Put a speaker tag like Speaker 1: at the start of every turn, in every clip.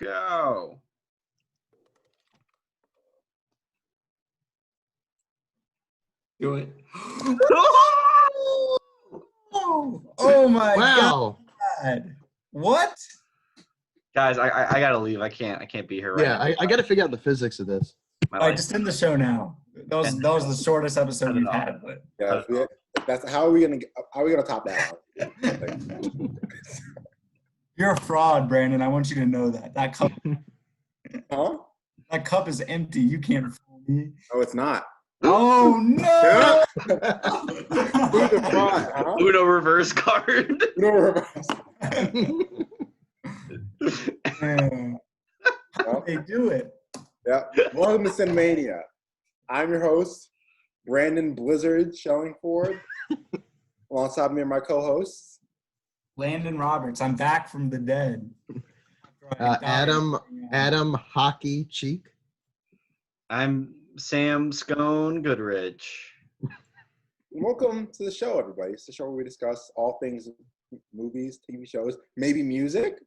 Speaker 1: Go.
Speaker 2: Do it. Oh my God. What?
Speaker 1: Guys, I gotta leave. I can't be here right now.
Speaker 3: Yeah, I gotta figure out the physics of this.
Speaker 2: All right, just end the show now. That was the shortest episode we've had. But
Speaker 4: Yeah, that's how are we gonna top that out?
Speaker 2: you're a fraud, Brandon. I want you to know that. That cup
Speaker 4: Huh?
Speaker 2: that cup is empty. You can't fool me.
Speaker 4: Oh, it's not.
Speaker 2: Oh no!
Speaker 4: Who's the fraud, huh?
Speaker 1: Uno reverse card.
Speaker 4: No reverse.
Speaker 2: Man. How did they do it?
Speaker 4: Yeah. Welcome to Cinemania. I'm your host, Brandon Blizzard Shellingford. Alongside me are my co-hosts.
Speaker 2: Landon Roberts. I'm back from the dead.
Speaker 3: Adam Hockey Cheek.
Speaker 1: I'm Sam Scone Goodrich.
Speaker 4: Welcome to the show, everybody. It's the show where we discuss all things movies, TV shows, maybe music.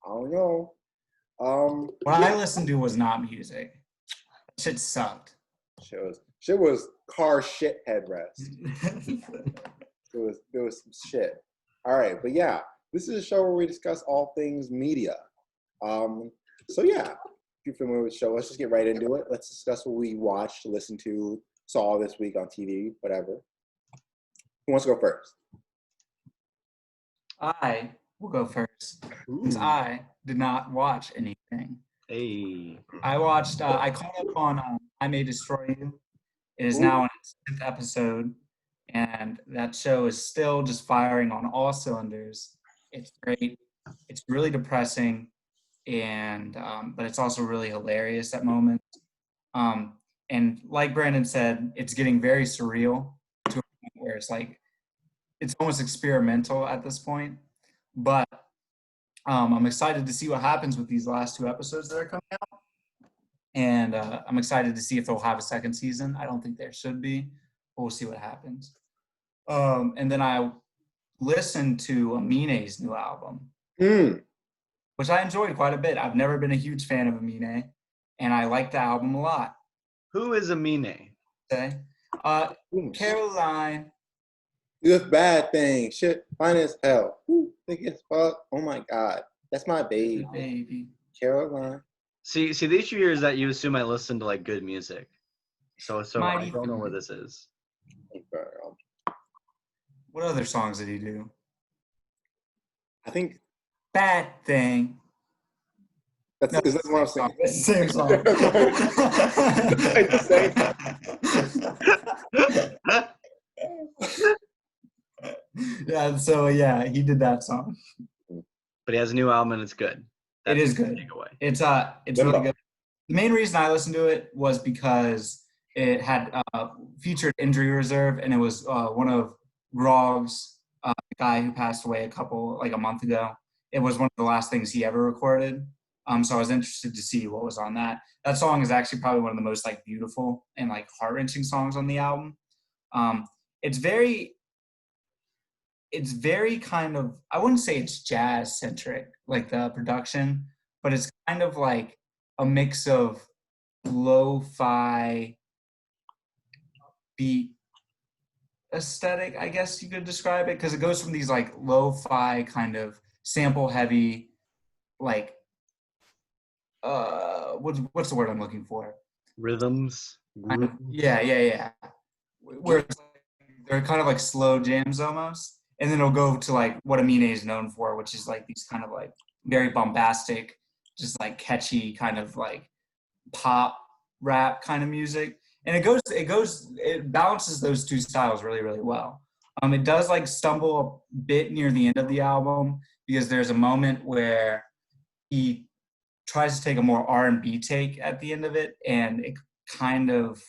Speaker 4: I don't know.
Speaker 2: What I listened to was not music. Shit sucked.
Speaker 4: Shit was Car Seat Headrest. It was some shit. All right, but yeah, this is a show where we discuss all things media. So yeah, if you're familiar with the show, let's just get right into it. Let's discuss what we watched, listened to, saw this week on TV, whatever. Who wants to go first?
Speaker 2: I will go first because I did not watch anything.
Speaker 1: Hey.
Speaker 2: I watched. I caught up on I May Destroy You. It is now in its 10th episode, and that show is still just firing on all cylinders. It's great. It's really depressing, and but it's also really hilarious at moments. And like Brandon said, it's getting very surreal to a point where it's like it's almost experimental at this point. But I'm excited to see what happens with these last 2 episodes that are coming out. And I'm excited to see if they'll have a second season. I don't think there should be, but we'll see what happens. And then I listened to Amine's new album, which I enjoyed quite a bit. I've never been a huge fan of Amine, and I like the album a lot.
Speaker 1: Who is Amine?
Speaker 2: Okay. Caroline.
Speaker 4: This bad thing. Shit, fine as hell. Ooh, thick as fuck. Oh my God. That's my baby. Caroline.
Speaker 1: See, the issue here is that you assume I listen to like good music. So I don't know where this is.
Speaker 2: What other songs did he do?
Speaker 4: I think
Speaker 2: Bad Thing.
Speaker 4: is that what I'm saying?
Speaker 2: It's the same song.
Speaker 4: It's the same.
Speaker 2: Yeah, so yeah, he did that song.
Speaker 1: But he has a new album and it's good.
Speaker 2: It is good. It's really good. The main reason I listened to it was because it had featured Injury Reserve, and it was one of Grog's, guy who passed away a month ago. It was one of the last things he ever recorded. So I was interested to see what was on that. That song is actually probably one of the most like beautiful and like heart-wrenching songs on the album. It's very kind of, I wouldn't say it's jazz centric, like the production, but it's kind of like a mix of lo-fi beat aesthetic, I guess you could describe it, because it goes from these like lo-fi kind of sample heavy, like what's the word I'm looking for?
Speaker 1: Rhythms.
Speaker 2: Yeah. Where it's like, they're kind of like slow jams almost. And then it'll go to like what Amine is known for, which is like these kind of like very bombastic, just like catchy kind of like pop rap kind of music. And it balances those two styles really, really well. It does like stumble a bit near the end of the album because there's a moment where he tries to take a more R&B take at the end of it. And it kind of,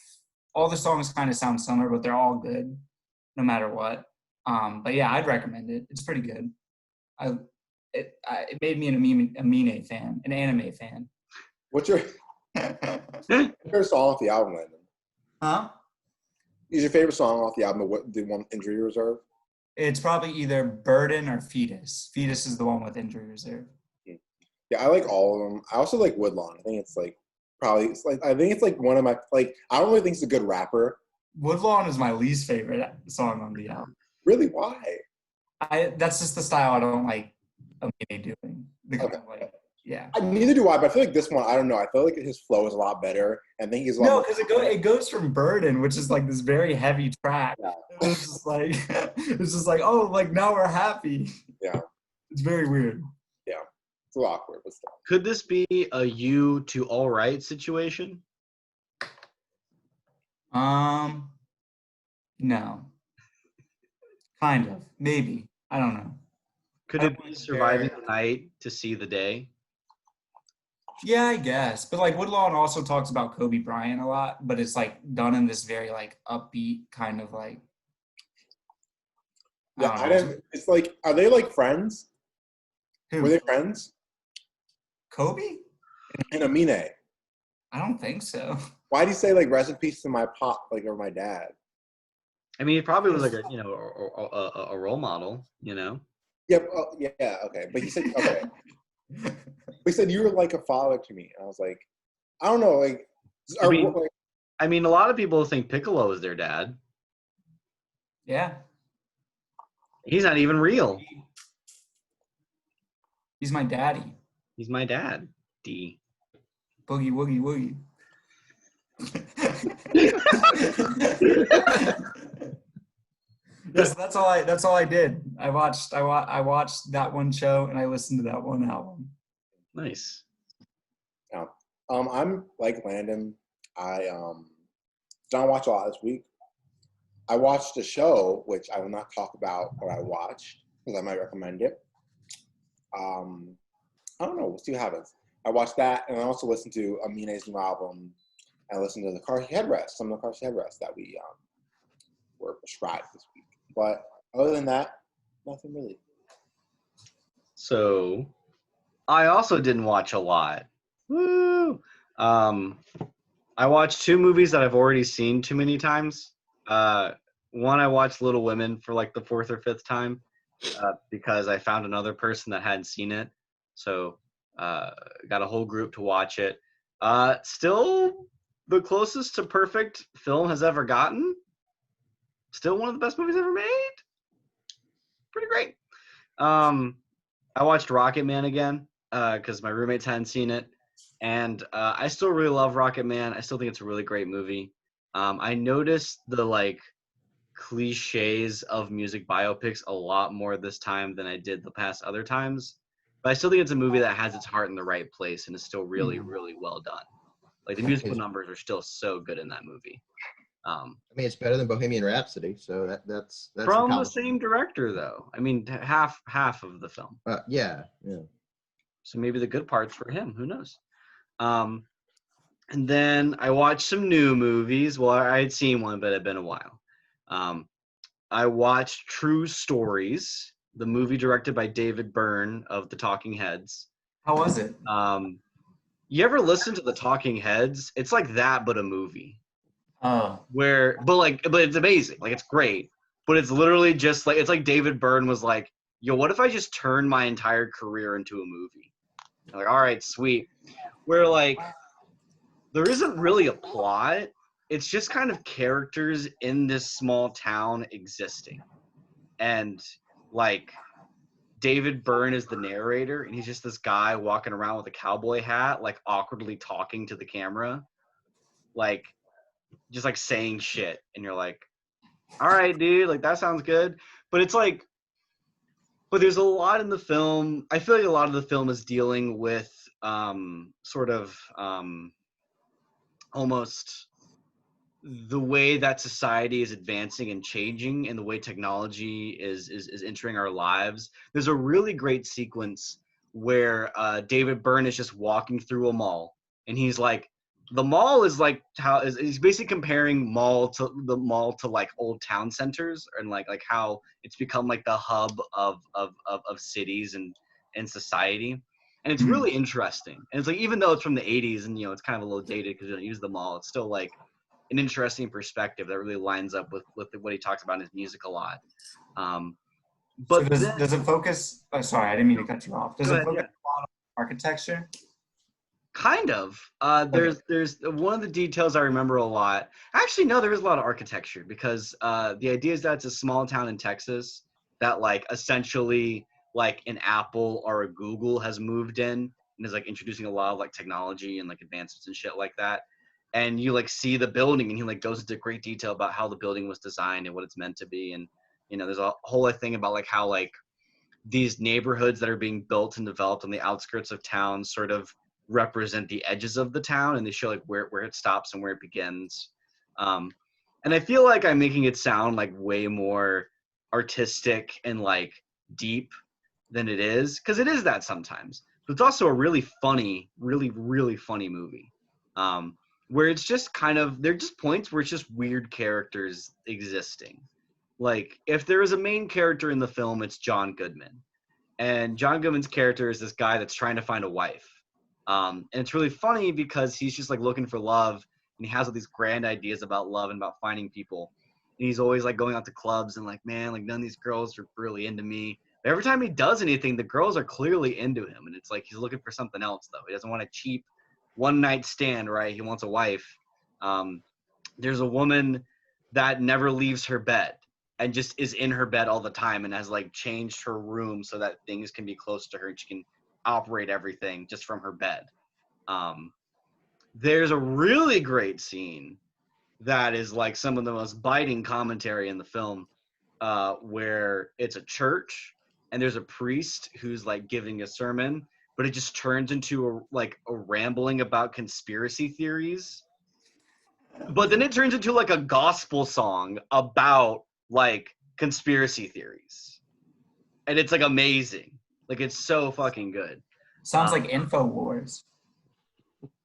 Speaker 2: all the songs kind of sound similar, but they're all good no matter what. But yeah, I'd recommend it. It's pretty good. It made me an Amine fan, an anime fan.
Speaker 4: What's your favorite song off the album, Landon?
Speaker 2: Huh?
Speaker 4: Is your favorite song off the album the one Injury Reserve?
Speaker 2: It's probably either Burden or Fetus. Fetus is the one with Injury Reserve.
Speaker 4: Yeah, I like all of them. I also like Woodlawn. I think it's like one of my like. I don't really think he's a good rapper.
Speaker 2: Woodlawn is my least favorite song on the album.
Speaker 4: Really, why?
Speaker 2: That's just the style I don't like Amine doing. The kind
Speaker 4: Okay.
Speaker 2: of like, yeah.
Speaker 4: Neither do I, but I feel like this one, I don't know. I feel like his flow is a lot better. And I think he's a lot
Speaker 2: No,
Speaker 4: more.
Speaker 2: because it goes from Burden, which is like this very heavy track.
Speaker 4: Yeah.
Speaker 2: It's just like oh, like now we're happy.
Speaker 4: Yeah.
Speaker 2: It's very weird.
Speaker 4: Yeah. It's a little awkward, but still.
Speaker 1: Could this be a you to all right situation?
Speaker 2: No. Kind of. Maybe. I don't know.
Speaker 1: Could it be surviving the night to see the day?
Speaker 2: Yeah, I guess. But like Woodlawn also talks about Kobe Bryant a lot, but it's like done in this very like upbeat kind of like.
Speaker 4: Yeah, it's like, are they like friends?
Speaker 2: Who?
Speaker 4: Were they friends?
Speaker 2: Kobe?
Speaker 4: And Amine.
Speaker 2: I don't think so.
Speaker 4: Why do you say like rest in peace to my pop, like, or my dad?
Speaker 1: I mean, he probably was like a role model, you know?
Speaker 4: Yeah, yeah, okay. But he said, okay. He said, you were like a father to me. And I was like, I don't know, like,
Speaker 1: I mean, a lot of people think Piccolo is their dad.
Speaker 2: Yeah.
Speaker 1: He's not even real.
Speaker 2: He's my daddy.
Speaker 1: He's my dad. D.
Speaker 2: Boogie woogie woogie. Yes, that's all I did. I watched that one show and I listened to that one album.
Speaker 1: Nice.
Speaker 4: Yeah. I'm like Landon. I don't watch a lot this week. I watched a show, which I will not talk about what I watched, because I might recommend it. I don't know. We'll see what happens. I watched that, and I also listened to Amine's new album. I listened to the Car Seat Headrest, some of the Car Seat Headrest that we were prescribed this week. But other than that, nothing really.
Speaker 1: So, I also didn't watch a lot. Woo! I watched 2 movies that I've already seen too many times. One, I watched Little Women for like the 4th or 5th time because I found another person that hadn't seen it. So, got a whole group to watch it. Still the closest to perfect film has ever gotten. Still one of the best movies ever made. Pretty great. I watched Rocket Man again because my roommates hadn't seen it. And I still really love Rocket Man. I still think it's a really great movie. I noticed the like cliches of music biopics a lot more this time than I did the past other times. But I still think it's a movie that has its heart in the right place and is still really, really well done. Like the musical numbers are still so good in that movie.
Speaker 3: I mean, it's better than Bohemian Rhapsody, so that's
Speaker 1: from the same director, though. I mean, half of the film.
Speaker 3: Yeah.
Speaker 1: So maybe the good parts for him. Who knows? And then I watched some new movies. Well, I had seen one, but it had been a while. I watched True Stories, the movie directed by David Byrne of the Talking Heads.
Speaker 2: How was it?
Speaker 1: You ever listen to the Talking Heads? It's like that, but a movie.
Speaker 2: Oh.
Speaker 1: But it's amazing. Like, it's great. But it's literally just like, it's like David Byrne was like, yo, what if I just turned my entire career into a movie? I'm like, all right, sweet. Where like, there isn't really a plot. It's just kind of characters in this small town existing. And like, David Byrne is the narrator, and he's just this guy walking around with a cowboy hat, like awkwardly talking to the camera. Like, just like saying shit. And you're like, all right, dude, like that sounds good. But it's like, but there's a lot in the film. I feel like a lot of the film is dealing with almost the way that society is advancing and changing and the way technology is entering our lives. There's a really great sequence where David Byrne is just walking through a mall, and he's like, the mall is like he's basically comparing the mall to like old town centers, and like how it's become like the hub of cities and society. And it's really interesting. And it's like, even though it's from the 80s and, it's kind of a little dated because we don't use the mall, it's still like an interesting perspective that really lines up with what he talks about in his music a lot. But
Speaker 2: so does it focus? Oh, sorry, I didn't mean to cut you off. Does it focus architecture?
Speaker 1: Kind of. There's one of the details I remember a lot. Actually, no, there is a lot of architecture because the idea is that it's a small town in Texas that like essentially like an Apple or a Google has moved in and is like introducing a lot of like technology and like advancements and shit like that. And you like see the building and he like goes into great detail about how the building was designed and what it's meant to be. And there's a whole thing about like how like these neighborhoods that are being built and developed on the outskirts of town sort of represent the edges of the town, and they show like where it stops and where it begins. And I feel like I'm making it sound like way more artistic and like deep than it is, because it is that sometimes. But it's also a really funny, really, really funny movie. Where it's just kind of, there are just points where it's just weird characters existing. Like, if there is a main character in the film, it's John Goodman. And John Goodman's character is this guy that's trying to find a wife. And it's really funny because he's just like looking for love, and he has all these grand ideas about love and about finding people. And he's always like going out to clubs and like, man, like none of these girls are really into me. But every time he does anything, the girls are clearly into him. And it's like he's looking for something else, though. He doesn't want a cheap one night stand, right? He wants a wife. There's a woman that never leaves her bed and just is in her bed all the time and has like changed her room so that things can be close to her and she can operate everything just from her bed. There's a really great scene that is like some of the most biting commentary in the film, where it's a church and there's a priest who's like giving a sermon, but it just turns into a rambling about conspiracy theories. But then it turns into like a gospel song about like conspiracy theories. And it's like amazing. Like it's so fucking good.
Speaker 2: Sounds like InfoWars.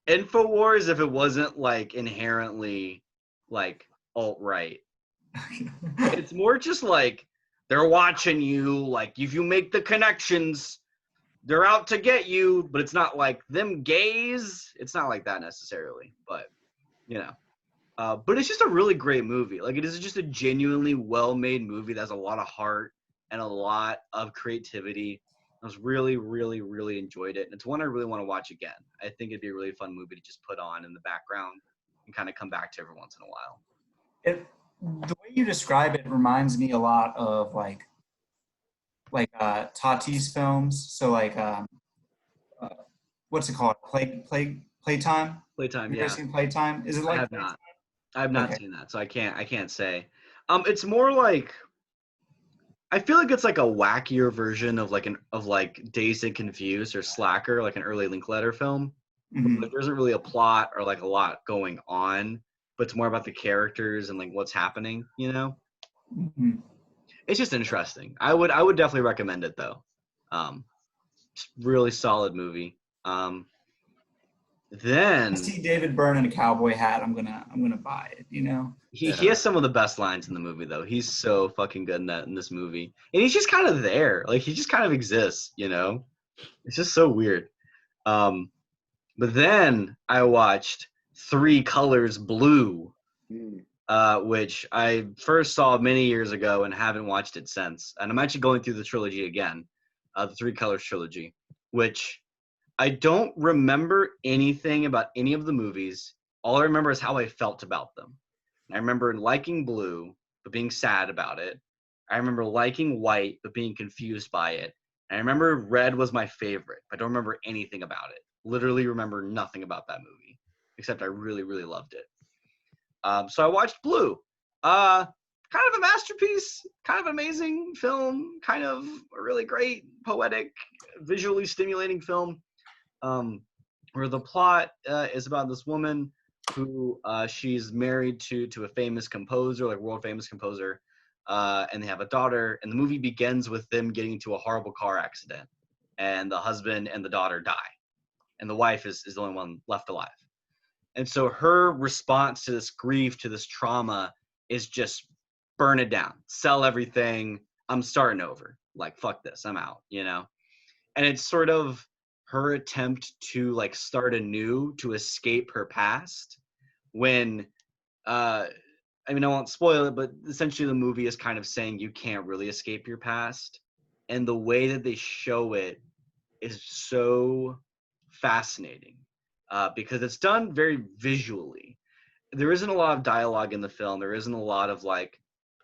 Speaker 1: InfoWars if it wasn't like inherently like alt-right. It's more just like they're watching you, like if you make the connections, they're out to get you, but it's not like them gays. It's not like that necessarily, but but it's just a really great movie. Like it is just a genuinely well-made movie that has a lot of heart and a lot of creativity. I was really, really, really enjoyed it. And it's one I really want to watch again. I think it'd be a really fun movie to just put on in the background and kind of come back to every once in a while.
Speaker 2: The way you describe it reminds me a lot of like Tati's films. So like what's it called? Playtime?
Speaker 1: Playtime,
Speaker 2: Have you
Speaker 1: yeah.
Speaker 2: ever seen Playtime? Is it like
Speaker 1: I have not
Speaker 2: Okay.
Speaker 1: seen that, so I can't say. It's more like I feel like it's like a wackier version of like Dazed and Confused or Slacker, like an early Linklater film.
Speaker 2: Mhm.
Speaker 1: Like, there isn't really a plot or like a lot going on, but it's more about the characters and like what's happening,
Speaker 2: Mhm.
Speaker 1: It's just interesting. I would definitely recommend it though. Just really solid movie. Then
Speaker 2: I see David Byrne in a cowboy hat. I'm gonna buy it.
Speaker 1: he has some of the best lines in the movie though. He's so fucking good in this movie. And he's just kind of there. Like he just kind of exists, It's just so weird. But then I watched Three Colors Blue, which I first saw many years ago and haven't watched it since. And I'm actually going through the trilogy again, the Three Colors trilogy, which I don't remember anything about any of the movies. All I remember is how I felt about them. I remember liking blue, but being sad about it. I remember liking white, but being confused by it. And I remember red was my favorite. I don't remember anything about it. Literally remember nothing about that movie, except I really, really loved it. So I watched Blue. Kind of a masterpiece, kind of amazing film, kind of a really great, poetic, visually stimulating film. Where the plot is about this woman who she's married to a famous composer, like world famous composer, and they have a daughter. And the movie begins with them getting into a horrible car accident, and the husband and the daughter die, and the wife is the only one left alive. And so her response to this grief, to this trauma, is just burn it down, sell everything. I'm starting over. Like fuck this, I'm out. And it's sort of her attempt to like start anew to escape her past when I won't spoil it, but essentially the movie is kind of saying you can't really escape your past. And the way that they show it is so fascinating because it's done very visually. There isn't a lot of dialogue in the film. There isn't a lot of like,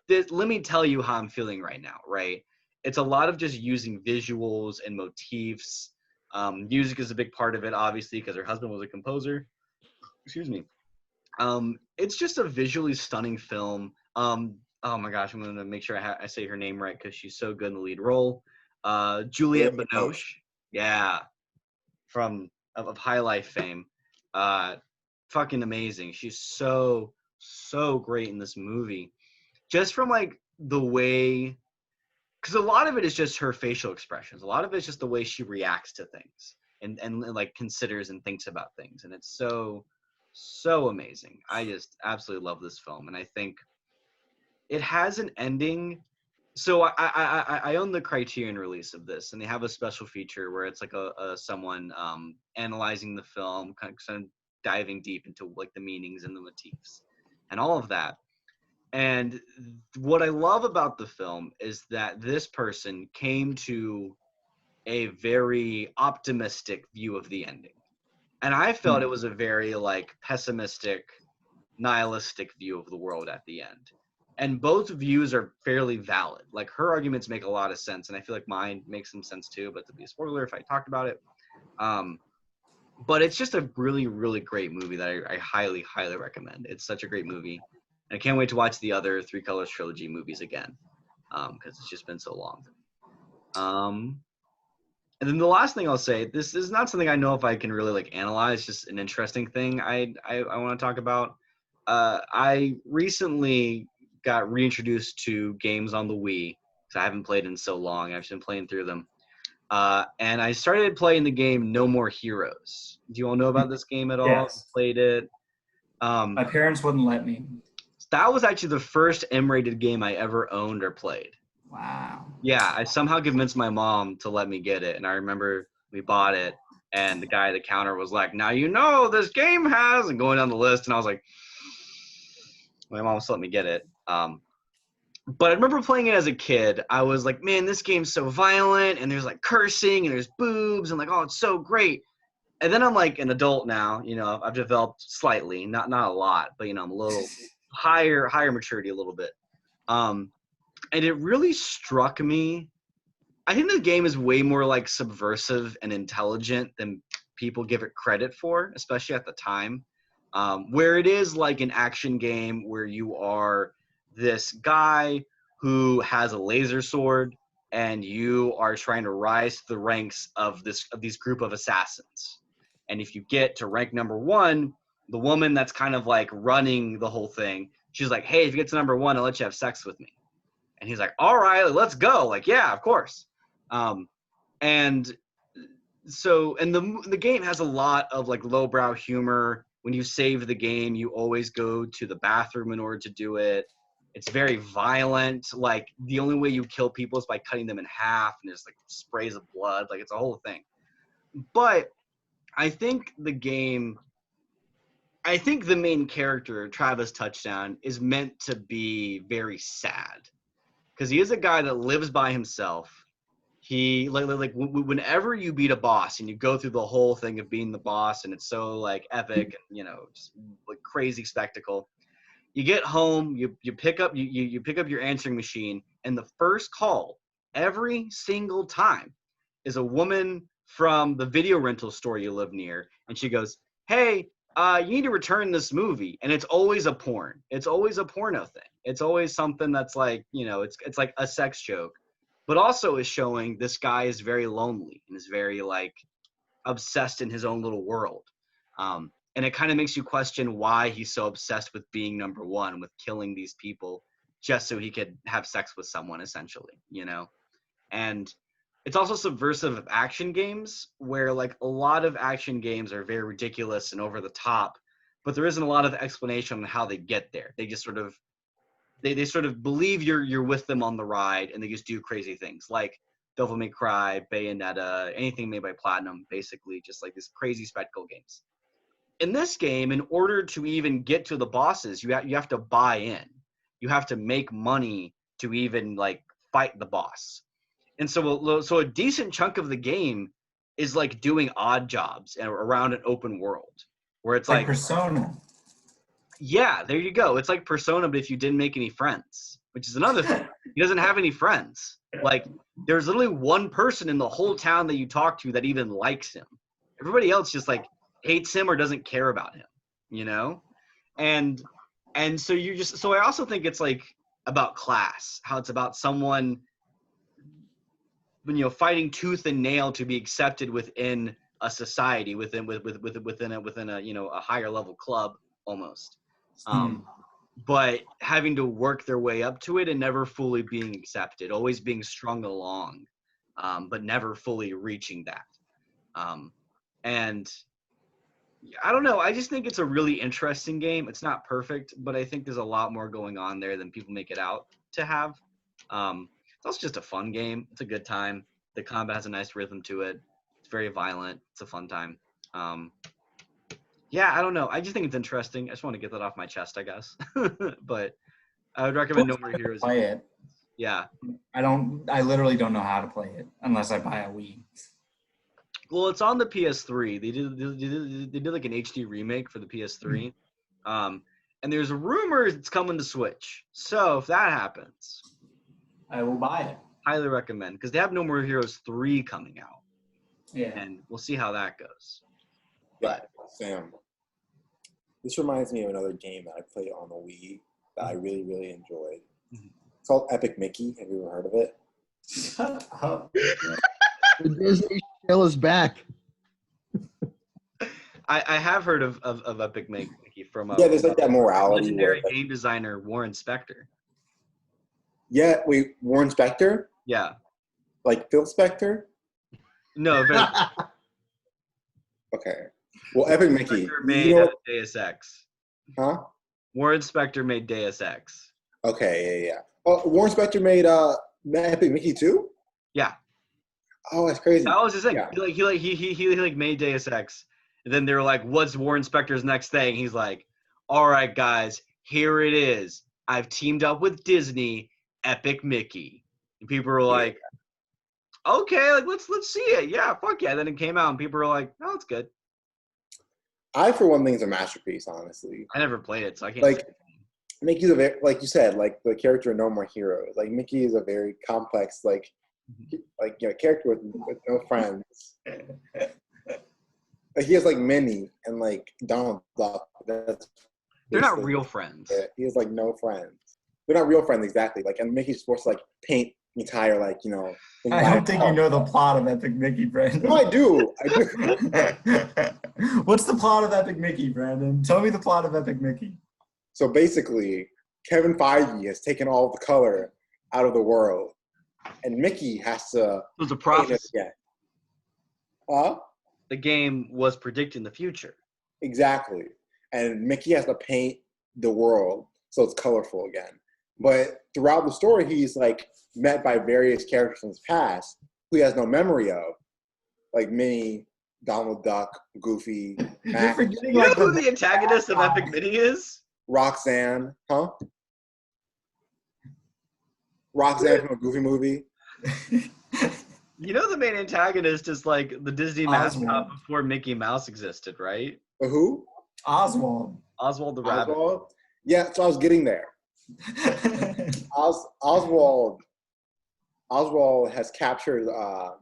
Speaker 1: let me tell you how I'm feeling right now, right? It's a lot of just using visuals and motifs. Music is a big part of it, obviously, because her husband was a composer. Excuse me. It's just a visually stunning film. Oh my gosh, I'm gonna make sure I say her name right because she's so good in the lead role. Juliette Binoche, yeah, from of High Life fame. Fucking amazing. She's so great in this movie. Just from like the way, because a lot of it is just her facial expressions. A lot of it is just the way she reacts to things and like considers and thinks about things, and it's so amazing. I just absolutely love this film, and I think it has an ending. So I own the Criterion release of this, and they have a special feature where it's like a someone analyzing the film, kind of diving deep into like the meanings and the motifs and all of that. And what I love about the film is that this person came to a very optimistic view of the ending. And I felt it was a very like pessimistic, nihilistic view of the world at the end. And both views are fairly valid. Like her arguments make a lot of sense, and I feel like mine makes some sense too, but to be a spoiler if I talked about it. But it's just a really, really great movie that I highly, highly recommend. It's such a great movie. And I can't wait to watch the other Three Colors Trilogy movies again, because it's just been so long. And then the last thing I'll say, this is not something I know if I can really like analyze, just an interesting thing I want to talk about. I recently got reintroduced to games on the Wii, because I haven't played in so long. I've just been playing through them. And I started playing the game No More Heroes. Do you all know about this game at all?
Speaker 2: Yes.
Speaker 1: Played it?
Speaker 2: My parents wouldn't let me.
Speaker 1: That was actually the first M-rated game I ever owned or played.
Speaker 2: Wow.
Speaker 1: Yeah, I somehow convinced my mom to let me get it, and I remember we bought it, and the guy at the counter was like, "Now you know this game has," and going down the list, and I was like, my mom just let me get it. But I remember playing it as a kid. I was like, man, this game's so violent, and there's like cursing, and there's boobs, and like, oh, it's so great. And then I'm like an adult now, you know, I've developed slightly, not a lot, but you know, I'm a little higher maturity a little bit. And it really struck me. I think the game is way more like subversive and intelligent than people give it credit for, especially at the time. Where it is like an action game where you are this guy who has a laser sword and you are trying to rise to the ranks of these group of assassins. And if you get to rank number 1, the woman that's kind of like running the whole thing, she's like, hey, if you get to number 1, I'll let you have sex with me. And he's like, all right, let's go. Like, yeah, of course. And so, and the game has a lot of like lowbrow humor. When you save the game, you always go to the bathroom in order to do it. It's very violent. Like the only way you kill people is by cutting them in half, and there's like sprays of blood. Like it's a whole thing. But I think the main character, Travis Touchdown, is meant to be very sad. Because he is a guy that lives by himself. He like whenever you beat a boss and you go through the whole thing of being the boss, and it's so like epic and you know just like crazy spectacle. You get home, you pick up you pick up your answering machine, and the first call every single time is a woman from the video rental store you live near, and she goes, "Hey, you need to return this movie," and it's always a porn. It's always a porno thing. It's always something that's like, you know, it's like a sex joke, but also is showing this guy is very lonely and is very like obsessed in his own little world. And it kind of makes you question why he's so obsessed with being number 1, with killing these people just so he could have sex with someone, essentially, you know? And it's also subversive of action games, where like a lot of action games are very ridiculous and over the top, but there isn't a lot of explanation on how they get there. They just sort of they sort of believe you're with them on the ride, and they just do crazy things like Devil May Cry, Bayonetta, anything made by Platinum, basically just like these crazy spectacle games. In this game, in order to even get to the bosses, you have to buy in. You have to make money to even like fight the boss. And so a decent chunk of the game is like doing odd jobs around an open world where it's
Speaker 2: Like
Speaker 1: like
Speaker 2: Persona.
Speaker 1: yeah, there you go. It's like Persona, but if you didn't make any friends, which is another thing. He doesn't have any friends. Like, there's literally one person in the whole town that you talk to that even likes him. Everybody else just like hates him or doesn't care about him, you know? And so so I also think it's like about class, how it's about someone fighting tooth and nail to be accepted within a society, within a a higher level club almost. But having to work their way up to it and never fully being accepted, always being strung along, but never fully reaching that. And I don't know. I just think it's a really interesting game. It's not perfect, but I think there's a lot more going on there than people make it out to have. It's also just a fun game. It's a good time. The combat has a nice rhythm to it. It's very violent. It's a fun time. Yeah, I don't know. I just think it's interesting. I just want to get that off my chest, I guess. But I would recommend No More Heroes.
Speaker 2: Play it.
Speaker 1: Yeah.
Speaker 2: I literally don't know how to play it unless I buy a Wii.
Speaker 1: Well, it's on the PS3. They did like an HD remake for the PS3. And there's rumors it's coming to Switch. So if that happens,
Speaker 2: I will buy it.
Speaker 1: highly recommend, because they have No More Heroes 3 coming out.
Speaker 2: Yeah.
Speaker 1: And we'll see how that goes.
Speaker 4: But Sam, this reminds me of another game that I played on the Wii that I really, really enjoyed. It's called Epic Mickey. Have you ever heard of it?
Speaker 2: Shut up.
Speaker 3: The Disney show is back.
Speaker 1: I have heard of Epic Mickey from
Speaker 4: Yeah, there's like that morality.
Speaker 1: legendary
Speaker 4: where,
Speaker 1: game designer Warren Spector.
Speaker 4: yeah, wait, Warren Spector?
Speaker 1: Yeah.
Speaker 4: Like Phil Spector?
Speaker 1: No, but
Speaker 4: Okay. Well, Epic Mickey.
Speaker 1: Spector made
Speaker 4: You know,
Speaker 1: Deus Ex.
Speaker 4: huh?
Speaker 1: Warren Spector made Deus Ex.
Speaker 4: Okay, yeah. Oh, Warren Spector made Epic Mickey too?
Speaker 1: Yeah.
Speaker 4: Oh, that's crazy.
Speaker 1: That was his thing.
Speaker 4: Yeah.
Speaker 1: He made Deus Ex, and then they were like, "What's Warren Spector's next thing?" He's like, "All right, guys, here it is. I've teamed up with Disney, Epic Mickey." And people were like, "Okay, like let's see it. Yeah, fuck yeah." Then it came out, and people were like, "Oh, it's good."
Speaker 4: I, for one thing, is a masterpiece, honestly.
Speaker 1: I never played it, so I can't.
Speaker 4: Like, Mickey's a very, like you said, like the character in No More Heroes. Like Mickey is a very complex, character with no friends. Like, he has like Minnie and like Donald Duck. That's
Speaker 1: They're not
Speaker 4: basically
Speaker 1: real friends.
Speaker 4: it. He has like no friends. They're not real friends exactly. Like, and Mickey's supposed to like paint the entire
Speaker 2: I don't think you know the plot of Epic Mickey, Brandon.
Speaker 4: No, I do.
Speaker 2: What's the plot of Epic Mickey, Brandon? Tell me the plot of Epic Mickey.
Speaker 4: So basically, Kevin Feige has taken all the color out of the world, and Mickey has to
Speaker 1: It was a
Speaker 4: paint it
Speaker 1: prophecy.
Speaker 4: again. Huh?
Speaker 1: The game was predicting the future.
Speaker 4: Exactly. And Mickey has to paint the world so it's colorful again. But throughout the story, he's like met by various characters from his past who he has no memory of, like Minnie, Donald Duck, Goofy,
Speaker 2: You're
Speaker 4: Max,
Speaker 2: forgetting
Speaker 1: You know
Speaker 2: like
Speaker 1: who the antagonist of Epic Mickey is?
Speaker 4: Roxanne, huh? Roxanne from a Goofy movie.
Speaker 1: You know the main antagonist is like the Disney mascot
Speaker 2: Oswald.
Speaker 1: before Mickey Mouse existed, right?
Speaker 4: Who?
Speaker 2: Oswald.
Speaker 1: Oswald the Rabbit.
Speaker 4: Oswald? Yeah, so I was getting there. Oswald has captured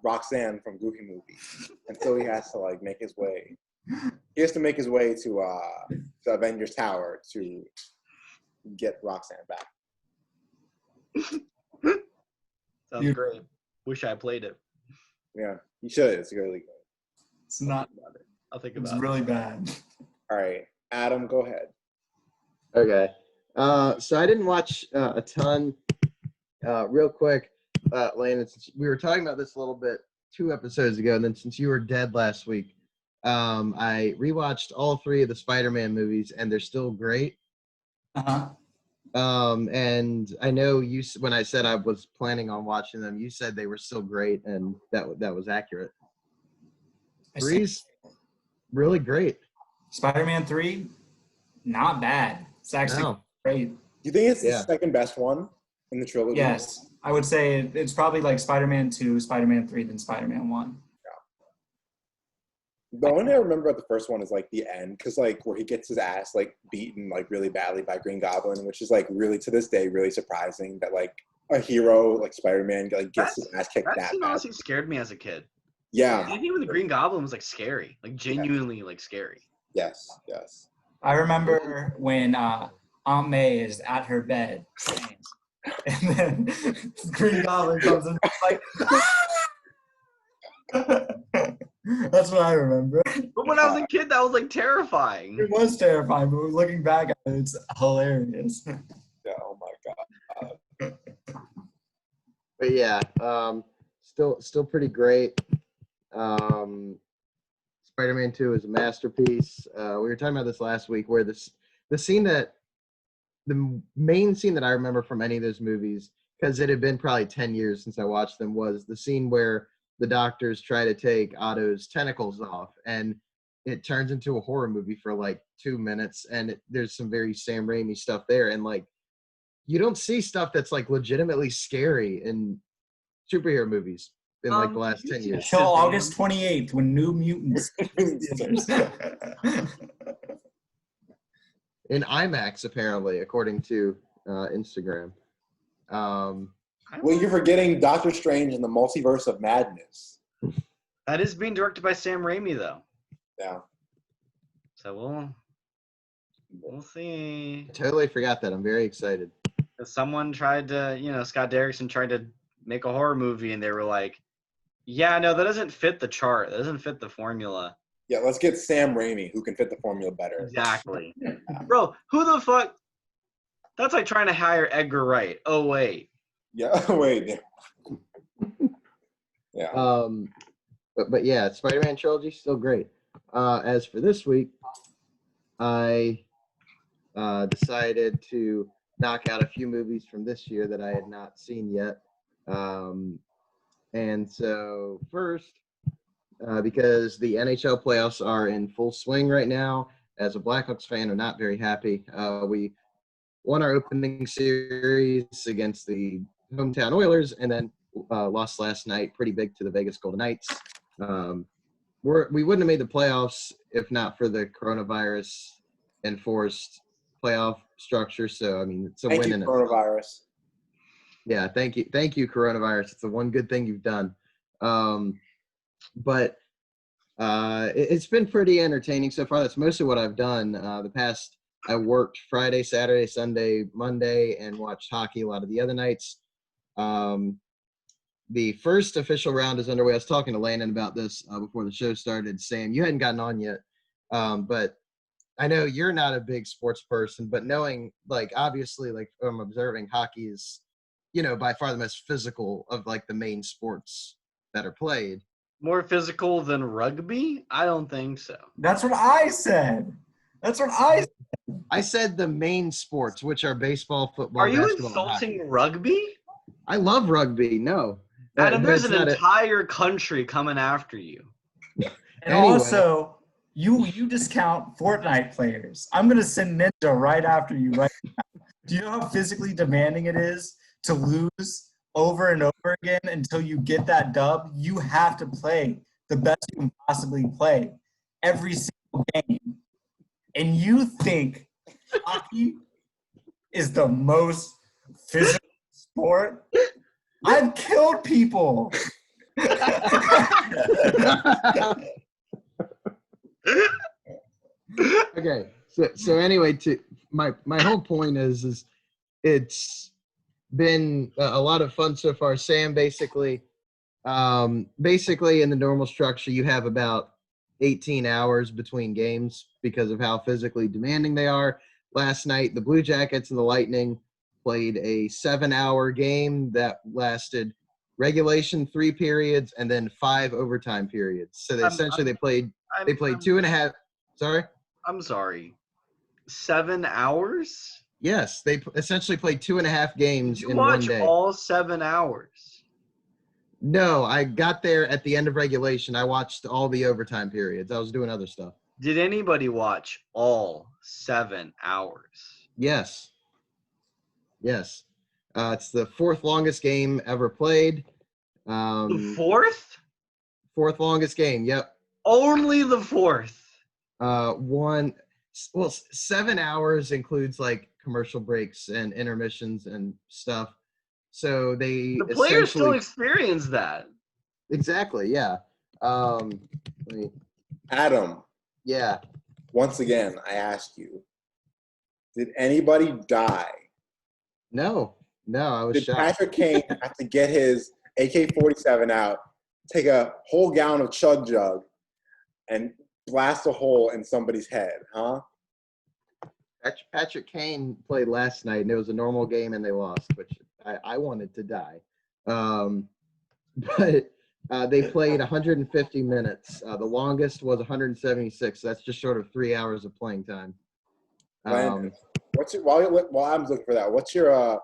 Speaker 4: Roxanne from Goofy movie, and so he has to like make his way. He has to make his way to the Avengers Tower to get Roxanne back.
Speaker 1: Sounds great. Wish I played it.
Speaker 4: Yeah, you should. It's really good.
Speaker 2: It's not.
Speaker 1: I'll think
Speaker 2: It's
Speaker 1: about it.
Speaker 2: really bad.
Speaker 4: All right, Adam, go ahead.
Speaker 3: Okay. So I didn't watch a ton. Real quick, Landon, since we were talking about this a little bit 2 episodes ago, and then since you were dead last week, I rewatched all 3 of the Spider-Man movies, and they're still great.
Speaker 2: Uh-huh.
Speaker 3: And I know you, when I said I was planning on watching them, you said they were still great, and that was accurate. 3's really great.
Speaker 2: Spider-Man 3, not bad. It's actually great.
Speaker 4: Do you think it's
Speaker 3: Yeah.
Speaker 4: the second best one in the trilogy?
Speaker 2: Yes, I would say it's probably like Spider-Man 2, Spider-Man 3, then Spider-Man 1.
Speaker 4: The only I remember about the first one is like the end, because like where he gets his ass like beaten like really badly by Green Goblin, which is like really to this day really surprising that like a hero like Spider-Man like gets his ass kicked
Speaker 1: That
Speaker 4: that
Speaker 1: scene
Speaker 4: bad.
Speaker 1: honestly scared me as a kid.
Speaker 4: Yeah.
Speaker 1: Anything with the Green Goblin was like scary, like genuinely like scary.
Speaker 4: Yes. Yes.
Speaker 2: I remember when Aunt May is at her bed praying, and then Green Goblin comes and like. That's what I remember.
Speaker 1: But when I was a kid, that was like terrifying.
Speaker 2: It was terrifying, but looking back at it, it's hilarious.
Speaker 4: Yeah. Oh my god.
Speaker 3: But yeah, still pretty great. Spider-Man 2 is a masterpiece. We were talking about this last week, where the main scene that I remember from any of those movies, because it had been probably 10 years since I watched them, was the scene where the doctors try to take Otto's tentacles off, and it turns into a horror movie for like 2 minutes, and there's some very Sam Raimi stuff there, and like you don't see stuff that's like legitimately scary in superhero movies in like the last 10 years.
Speaker 2: Until August 28th, when New Mutants.
Speaker 3: In IMAX, apparently, according to Instagram.
Speaker 4: Well, you're forgetting Doctor Strange and the Multiverse of Madness.
Speaker 1: That is being directed by Sam Raimi, though.
Speaker 4: Yeah.
Speaker 1: So we'll see.
Speaker 3: I totally forgot that. I'm very excited.
Speaker 1: Someone tried to, Scott Derrickson tried to make a horror movie, and they were like, "Yeah, no, that doesn't fit the chart. That doesn't fit the formula."
Speaker 4: Yeah, let's get Sam Raimi, who can fit the formula better.
Speaker 1: Exactly. Bro, who the fuck? That's like trying to hire Edgar Wright. Oh, wait.
Speaker 4: Yeah, wait. Yeah.
Speaker 3: But yeah, Spider-Man trilogy still great. As for this week, I decided to knock out a few movies from this year that I had not seen yet. And so first, because the NHL playoffs are in full swing right now, as a Blackhawks fan, I'm not very happy. We won our opening series against the hometown Oilers, and then lost last night pretty big to the Vegas Golden Knights. We wouldn't have made the playoffs if not for the coronavirus enforced playoff structure. So I mean, it's a win in itself.
Speaker 4: Coronavirus.
Speaker 3: Yeah, thank you, coronavirus. It's the one good thing you've done. But it's been pretty entertaining so far. That's mostly what I've done. I worked Friday, Saturday, Sunday, Monday, and watched hockey a lot of the other nights. The first official round is underway. I was talking to Landon about this before the show started. Sam, you hadn't gotten on yet, but I know you're not a big sports person, but knowing, like, obviously, like, I'm observing, hockey is, by far the most physical of, like, the main sports that are played.
Speaker 1: More physical than rugby? I don't think so.
Speaker 2: That's what I said.
Speaker 3: I said the main sports, which are baseball, football,
Speaker 1: Are you
Speaker 3: basketball, and hockey.
Speaker 1: insulting rugby?
Speaker 3: I love rugby. No.
Speaker 1: Adam, there's
Speaker 3: That's
Speaker 1: an
Speaker 3: not
Speaker 1: entire country coming after you.
Speaker 2: And
Speaker 3: Anyway.
Speaker 2: also, you discount Fortnite players. I'm gonna send Ninja right after you right now. Do you know how physically demanding it is to lose over and over again until you get that dub? You have to play the best you can possibly play every single game. And you think hockey is the most physical sport? I've killed people.
Speaker 3: Okay, so anyway, to my whole point is it's been a lot of fun so far. Sam, basically in the normal structure, you have about 18 hours between games because of how physically demanding they are. Last night, the Blue Jackets and the Lightning played a 7-hour game that lasted regulation 3 periods and then 5 overtime periods. So they played 2.5. Sorry?
Speaker 1: I'm sorry. 7 hours?
Speaker 3: Yes, they essentially played 2.5 games
Speaker 1: You
Speaker 3: in 1
Speaker 1: watch
Speaker 3: day.
Speaker 1: all 7 hours.
Speaker 3: No, I got there at the end of regulation. I watched all the overtime periods. I was doing other stuff.
Speaker 1: Did anybody watch all 7 hours?
Speaker 3: Yes. It's the 4th longest game ever played.
Speaker 1: The 4th?
Speaker 3: 4th longest game, yep.
Speaker 1: Only the fourth.
Speaker 3: Well, 7 hours includes like commercial breaks and intermissions and stuff. So they
Speaker 1: The players still
Speaker 3: essentially
Speaker 1: experience that.
Speaker 3: exactly, yeah. Let me,
Speaker 4: Adam,
Speaker 3: yeah.
Speaker 4: once again, I ask you, did anybody die?
Speaker 3: No, I was
Speaker 4: Did
Speaker 3: shocked.
Speaker 4: Patrick Kane have to get his AK-47 out, take a whole gallon of Chug Jug, and blast a hole in somebody's head, huh?
Speaker 3: Patrick Kane played last night, and it was a normal game, and they lost, which I wanted to die. But they played 150 minutes. The longest was 176. That's just short of 3 hours of playing time.
Speaker 4: Landon, while I'm looking for that, what's your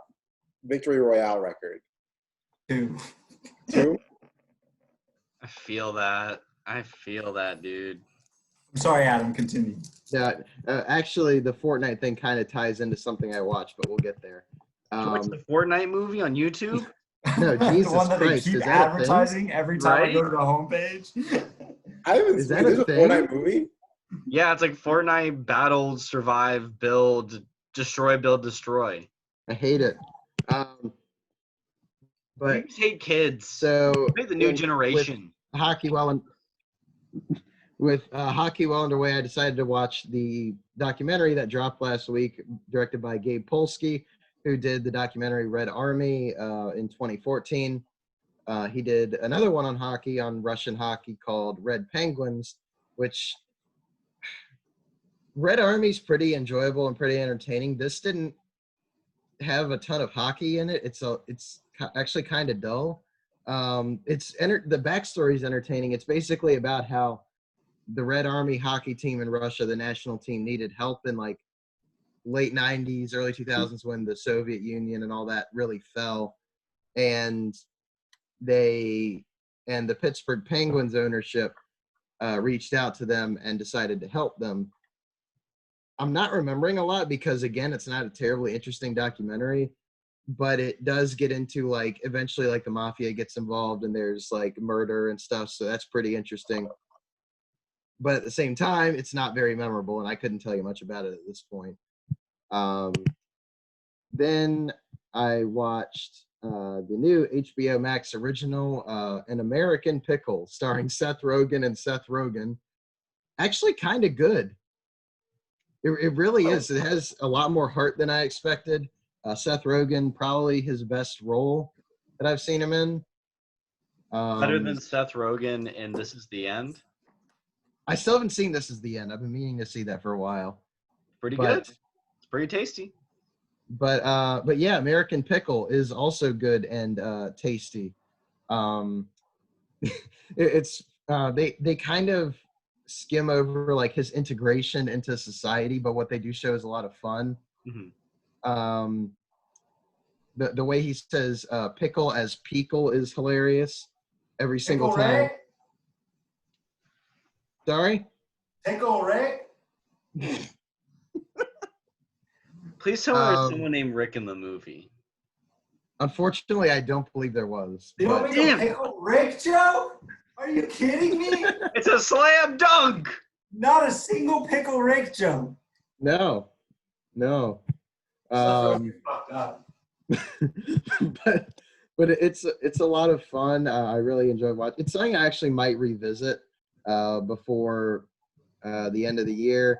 Speaker 4: victory royale record?
Speaker 2: 2.
Speaker 4: 2?
Speaker 1: I feel that, dude.
Speaker 2: I'm sorry, Adam. Continue.
Speaker 3: Yeah, actually, the Fortnite thing kind of ties into something I watched, but we'll get there.
Speaker 1: Did you watch the Fortnite movie on YouTube?
Speaker 3: No,
Speaker 2: The
Speaker 3: Jesus
Speaker 2: one that
Speaker 3: Christ,
Speaker 2: they keep
Speaker 3: is that a thing?
Speaker 2: advertising every time I go
Speaker 1: Right?
Speaker 2: to the homepage.
Speaker 4: I haven't
Speaker 3: Is
Speaker 4: seen
Speaker 3: that a
Speaker 4: this
Speaker 3: thing?
Speaker 4: Fortnite movie.
Speaker 1: Yeah, it's like Fortnite battle, survive, build, destroy, build, destroy.
Speaker 3: I hate it.
Speaker 1: You
Speaker 3: But
Speaker 1: just hate kids.
Speaker 3: so
Speaker 1: You hate the new
Speaker 3: with
Speaker 1: generation.
Speaker 3: hockey hockey well underway, I decided to watch the documentary that dropped last week, directed by Gabe Polsky, who did the documentary Red Army in 2014. He did another one on hockey, on Russian hockey, called Red Penguins, which Red Army's pretty enjoyable and pretty entertaining. This didn't have a ton of hockey in it. It's actually kind of dull. The backstory is entertaining. It's basically about how the Red Army hockey team in Russia, the national team, needed help in like late 90s, early 2000s, when the Soviet Union and all that really fell. And the Pittsburgh Penguins ownership reached out to them and decided to help them. I'm not remembering a lot because, again, it's not a terribly interesting documentary, but it does get into like eventually like the mafia gets involved and there's like murder and stuff. So that's pretty interesting. But at the same time, it's not very memorable, and I couldn't tell you much about it at this point. Then I watched the new HBO Max original, An American Pickle, starring Seth Rogen and Seth Rogen. Actually kind of good. It really is. It has a lot more heart than I expected. Seth Rogen, probably his best role that I've seen him in.
Speaker 1: Better than Seth Rogen in This Is the End.
Speaker 3: I still haven't seen This Is the End. I've been meaning to see that for a while.
Speaker 1: Pretty good. It's pretty tasty.
Speaker 3: But yeah, American Pickle is also good and tasty. They kind of skim over like his integration into society, but what they do show is a lot of fun.
Speaker 1: Mm-hmm.
Speaker 3: The way he says pickle as peakle is hilarious every single
Speaker 2: Pickle
Speaker 3: time.
Speaker 2: Rick?
Speaker 3: Sorry?
Speaker 2: Pickle Rick?
Speaker 1: Please tell me there's someone named Rick in the movie.
Speaker 3: Unfortunately, I don't believe there was.
Speaker 2: They don't make a Pickle Rick joke? Are you kidding me?
Speaker 1: It's a slam dunk!
Speaker 2: Not a single Pickle Rick joke.
Speaker 3: No.
Speaker 2: Fucked up.
Speaker 3: but it's a lot of fun. I really enjoy watching. It's something I actually might revisit before the end of the year.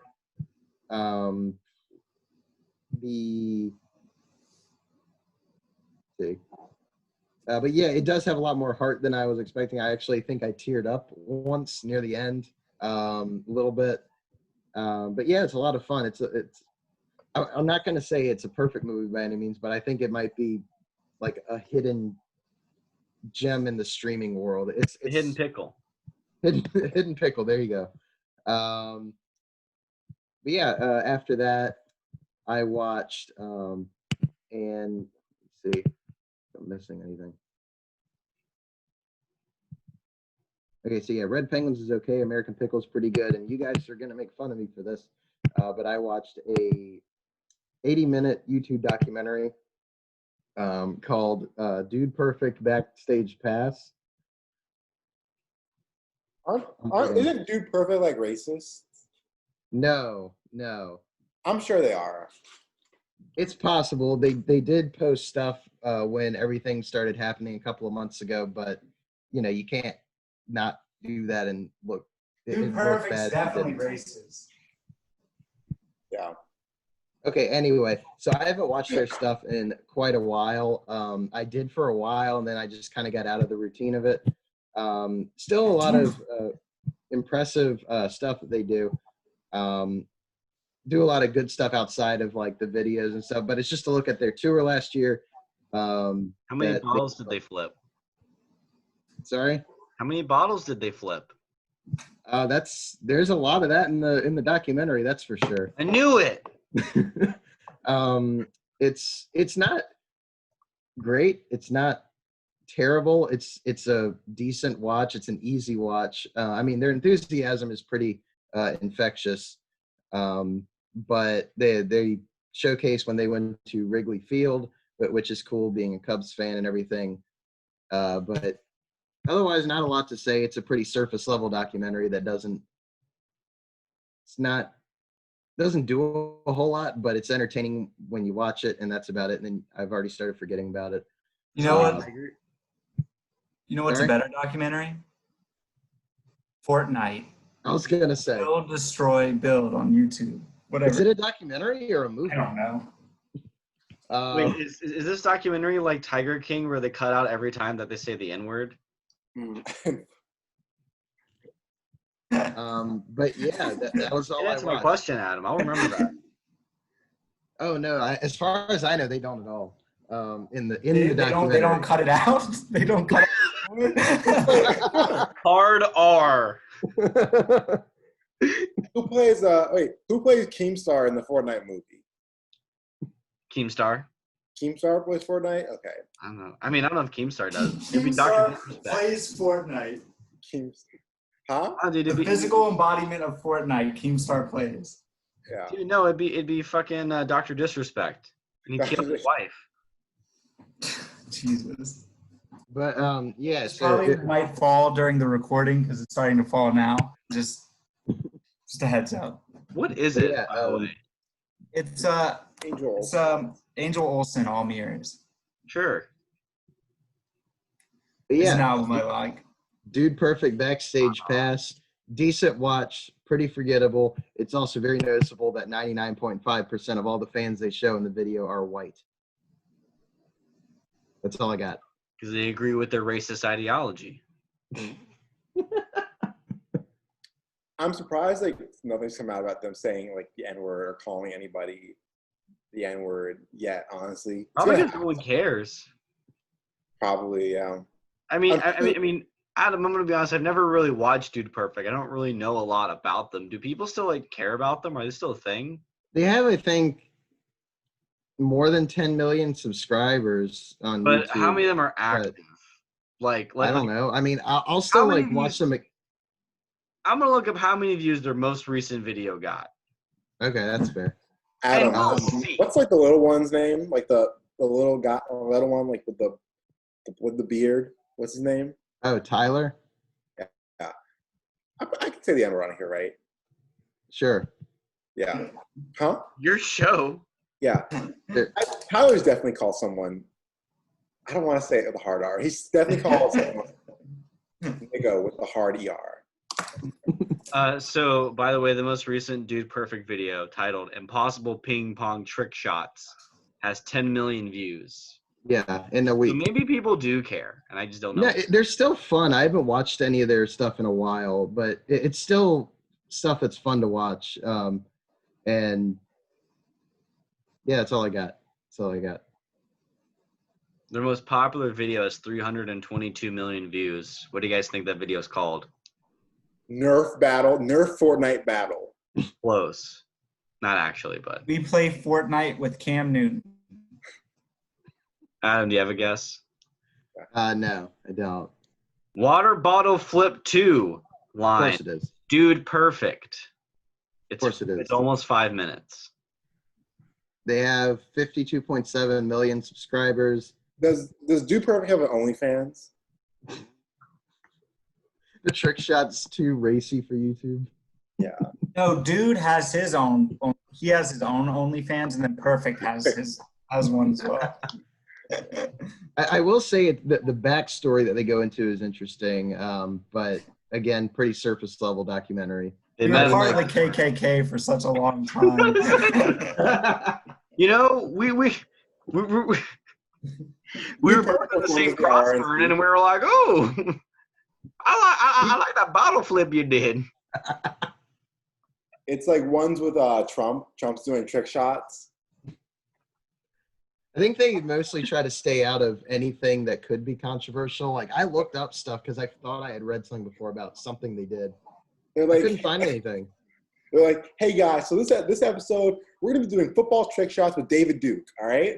Speaker 3: But yeah, it does have a lot more heart than I was expecting. I actually think I teared up once near the end, a little bit. But yeah, it's a lot of fun. I'm not going to say it's a perfect movie by any means, but I think it might be like a hidden gem in the streaming world. It's
Speaker 1: a hidden pickle.
Speaker 3: Hidden pickle. There you go. But yeah, after that, I watched and let's see if I'm missing anything. Okay, so yeah, Red Penguins is okay. American Pickle is pretty good, and you guys are gonna make fun of me for this, but I watched a 80-minute YouTube documentary called Dude Perfect Backstage Pass.
Speaker 4: Isn't Dude Perfect like racist?
Speaker 3: No.
Speaker 4: I'm sure they are.
Speaker 3: It's possible. They did post stuff when everything started happening a couple of months ago, but you can't not do that and look. It
Speaker 2: Dude
Speaker 3: looked
Speaker 2: Perfect's
Speaker 3: bad if you
Speaker 2: definitely
Speaker 3: didn't.
Speaker 2: racist.
Speaker 4: Yeah.
Speaker 3: Okay, anyway, so I haven't watched their stuff in quite a while. I did for a while, and then I just kind of got out of the routine of it. Still a lot of impressive stuff that they do. Do a lot of good stuff outside of like the videos and stuff, but it's just to look at their tour last year.
Speaker 1: How many bottles did they flip?
Speaker 3: Sorry?
Speaker 1: How many bottles did they flip?
Speaker 3: There's a lot of that in the documentary, that's for sure.
Speaker 1: I knew it.
Speaker 3: It's not great. It's not terrible. It's a decent watch. It's an easy watch. I mean, their enthusiasm is pretty infectious. But they showcase when they went to Wrigley Field, which is cool, being a Cubs fan and everything. But otherwise, not a lot to say. It's a pretty surface level documentary that doesn't do a whole lot, but it's entertaining when you watch it, and that's about it. And then I've already started forgetting about it.
Speaker 2: You know what? You know what's
Speaker 3: Sorry?
Speaker 2: a better documentary? Fortnite.
Speaker 3: I was gonna say,
Speaker 2: Build, Destroy, Build on YouTube. Whatever.
Speaker 3: is it a documentary or a movie?
Speaker 2: I don't know.
Speaker 1: Wait, is this documentary like Tiger King where they cut out every time that they say the N-word?
Speaker 3: But yeah, that was all I
Speaker 1: Answer my
Speaker 3: watched.
Speaker 1: question, Adam. I'll remember that.
Speaker 3: Oh no! As far as I know, they don't at all. In the
Speaker 2: They
Speaker 3: documentary,
Speaker 2: don't cut it out. They don't cut it.
Speaker 1: Hard R.
Speaker 4: Who plays Keemstar in the Fortnite movie?
Speaker 1: Keemstar?
Speaker 4: Keemstar plays Fortnite? Okay.
Speaker 1: I don't know. I mean, I don't know if Keemstar does. It'd be
Speaker 2: Keemstar
Speaker 1: Dr. Disrespect.
Speaker 2: plays Fortnite.
Speaker 4: Keemstar. Huh?
Speaker 1: Oh, dude,
Speaker 2: The physical embodiment of Fortnite, Keemstar plays.
Speaker 4: Yeah.
Speaker 1: Dude, no, it'd be fucking Dr. Disrespect. And he killed his wife.
Speaker 2: Jesus.
Speaker 3: but yeah.
Speaker 2: It
Speaker 3: So
Speaker 2: probably might fall during the recording because it's starting to fall now. Just a heads up.
Speaker 1: What is it,
Speaker 3: Yeah,
Speaker 1: by the way?
Speaker 2: It's
Speaker 4: Angel.
Speaker 2: Angel Olsen, All Mirrors.
Speaker 1: Sure.
Speaker 2: It's an
Speaker 3: yeah,
Speaker 2: album I like.
Speaker 3: Dude Perfect backstage pass, decent watch, pretty forgettable. It's also very noticeable that 99.5% of all the fans they show in the video are white. That's all I got.
Speaker 1: Because they agree with their racist ideology.
Speaker 4: I'm surprised like nothing's come out about them saying like the N-word or calling anybody the N-word yet, honestly. It's
Speaker 1: Probably
Speaker 4: gonna
Speaker 1: because no one cares.
Speaker 4: Probably, yeah.
Speaker 1: I mean, Adam, I'm gonna be honest. I've never really watched Dude Perfect. I don't really know a lot about them. Do people still like care about them? Are they still a thing?
Speaker 3: They have, I think, more than 10 million subscribers on
Speaker 1: But
Speaker 3: YouTube.
Speaker 1: how many of them are active? Like
Speaker 3: I don't know. I mean, I'll still
Speaker 1: many
Speaker 3: like watch them.
Speaker 1: I'm gonna look up how many views their most recent video got.
Speaker 3: Okay, that's fair.
Speaker 4: Adam,
Speaker 1: And we'll see.
Speaker 4: what's like the little one's name? Like the little one, like with the beard. What's his name?
Speaker 3: Oh, Tyler?
Speaker 4: Yeah. I can say the N-word on here, right?
Speaker 3: Sure.
Speaker 4: Yeah. Huh?
Speaker 1: Your show.
Speaker 4: Yeah. Tyler's definitely called someone. I don't want to say it with a hard R. He's definitely called someone nigga with a hard ER.
Speaker 1: So, by the way, the most recent Dude Perfect video titled "Impossible Ping Pong Trick Shots" has 10 million views.
Speaker 3: Yeah, in a week.
Speaker 1: So maybe people do care, and I just don't know.
Speaker 3: No, they're still fun. I haven't watched any of their stuff in a while, but it's still stuff that's fun to watch. And yeah, that's all I got. That's all I got.
Speaker 1: Their most popular video has 322 million views. What do you guys think that video is called?
Speaker 4: Nerf Fortnite battle.
Speaker 1: Close. Not actually, but.
Speaker 2: We play Fortnite with Cam Newton.
Speaker 1: Adam, do you have a guess?
Speaker 3: No, I don't.
Speaker 1: Water bottle flip 2 line.
Speaker 3: Of course it is.
Speaker 1: Dude Perfect.
Speaker 3: Of course it is.
Speaker 1: It's almost 5 minutes.
Speaker 3: They have 52.7 million subscribers.
Speaker 4: Does Dude Perfect have an OnlyFans?
Speaker 3: The trick shot's too racy for YouTube.
Speaker 4: Yeah.
Speaker 2: No, dude has his own. He has his own OnlyFans, and then Perfect has one as well.
Speaker 3: I will say the backstory that they go into is interesting, but again, pretty surface level documentary.
Speaker 1: They
Speaker 2: We
Speaker 1: met
Speaker 2: were
Speaker 1: in,
Speaker 2: part of
Speaker 1: like,
Speaker 2: the KKK for such a long time.
Speaker 1: you know, we were both in the same crossburn, and we were like, oh, I like that bottle flip you did.
Speaker 4: It's like ones with Trump. Trump's doing trick shots.
Speaker 3: I think they mostly try to stay out of anything that could be controversial. Like I looked up stuff because I thought I had read something before about something they did.
Speaker 4: They're
Speaker 3: I
Speaker 4: like,
Speaker 3: couldn't find anything.
Speaker 4: they're like, hey guys, so this episode we're gonna be doing football trick shots with David Duke. All right,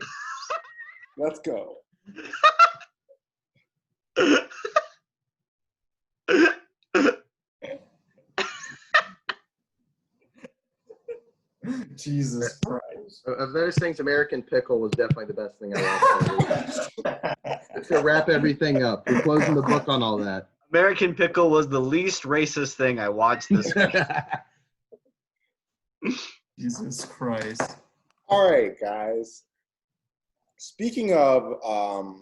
Speaker 4: let's go.
Speaker 2: Jesus Christ.
Speaker 3: Of those things, American Pickle was definitely the best thing I watched. To wrap everything up, we're closing the book on all that.
Speaker 1: American Pickle was the least racist thing I watched this week.
Speaker 2: Jesus Christ.
Speaker 4: All right, guys. Speaking of, all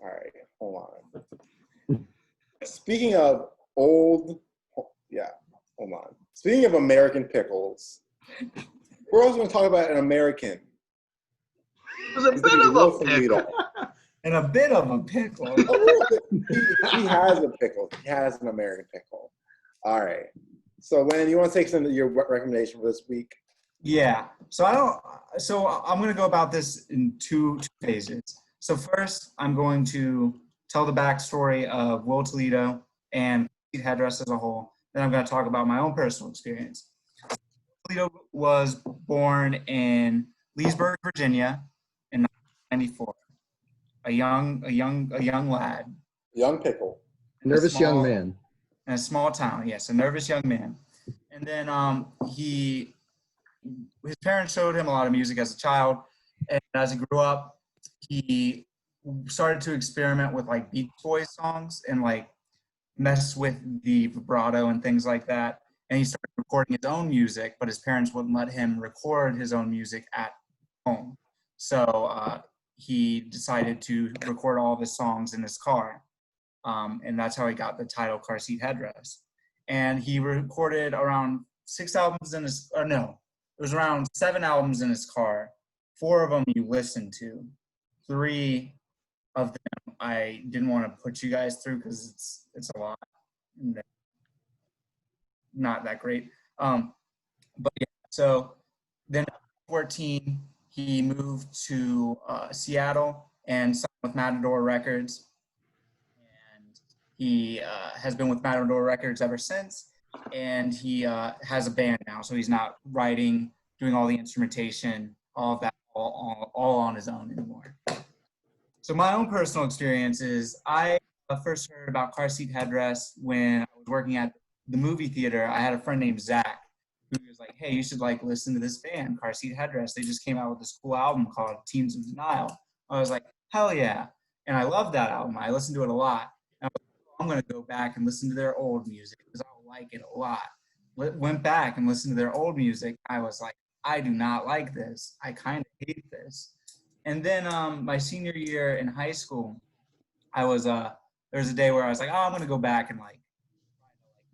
Speaker 4: right, hold on. Speaking of hold on. Speaking of American pickles, we're also going to talk about an American.
Speaker 1: It was a bit of a pickle.
Speaker 2: And a bit of a pickle.
Speaker 4: A little bit. He has a pickle. He has an American pickle. All right. So, Len, you want to take some of your recommendation for this week?
Speaker 2: Yeah. So I'm going to go about this in two phases. So first, I'm going to tell the backstory of Will Toledo and Car Seat Headrest as a whole. Then I'm going to talk about my own personal experience. Toledo was born in Leesburg, Virginia, in 1994. A young lad.
Speaker 4: Young pickle.
Speaker 3: Nervous young man.
Speaker 2: In a small town, yes, a nervous young man. And then his parents showed him a lot of music as a child, and as he grew up, he started to experiment with like Beach Boys songs and like mess with the vibrato and things like that. And he started recording his own music, but his parents wouldn't let him record his own music at home. So he decided to record all of his songs in his car. And that's how he got the title Car Seat Headrest. And he recorded around 6 albums in his, or no, it was around 7 albums in his car. 4 of them you listened to. 3 of them I didn't want to put you guys through because it's a lot. Not that great. But yeah, so then at 14, he moved to Seattle and signed with Matador Records. And he has been with Matador Records ever since. And he has a band now, so he's not writing, doing all the instrumentation, all of that, all on his own anymore. So my own personal experience is I first heard about Car Seat Headrest when I was working at the movie theater. I had a friend named Zach who was like, hey, you should like listen to this band, Car Seat Headrest. They just came out with this cool album called Teens of Denial. I was like, hell yeah. And I loved that album. I listened to it a lot. And I was like, I'm going to go back and listen to their old music because I like it a lot. Went back and listened to their old music. I was like, I do not like this. I kind of hate this. And then my senior year in high school, I was there was a day where I was like, oh, I'm going to go back and like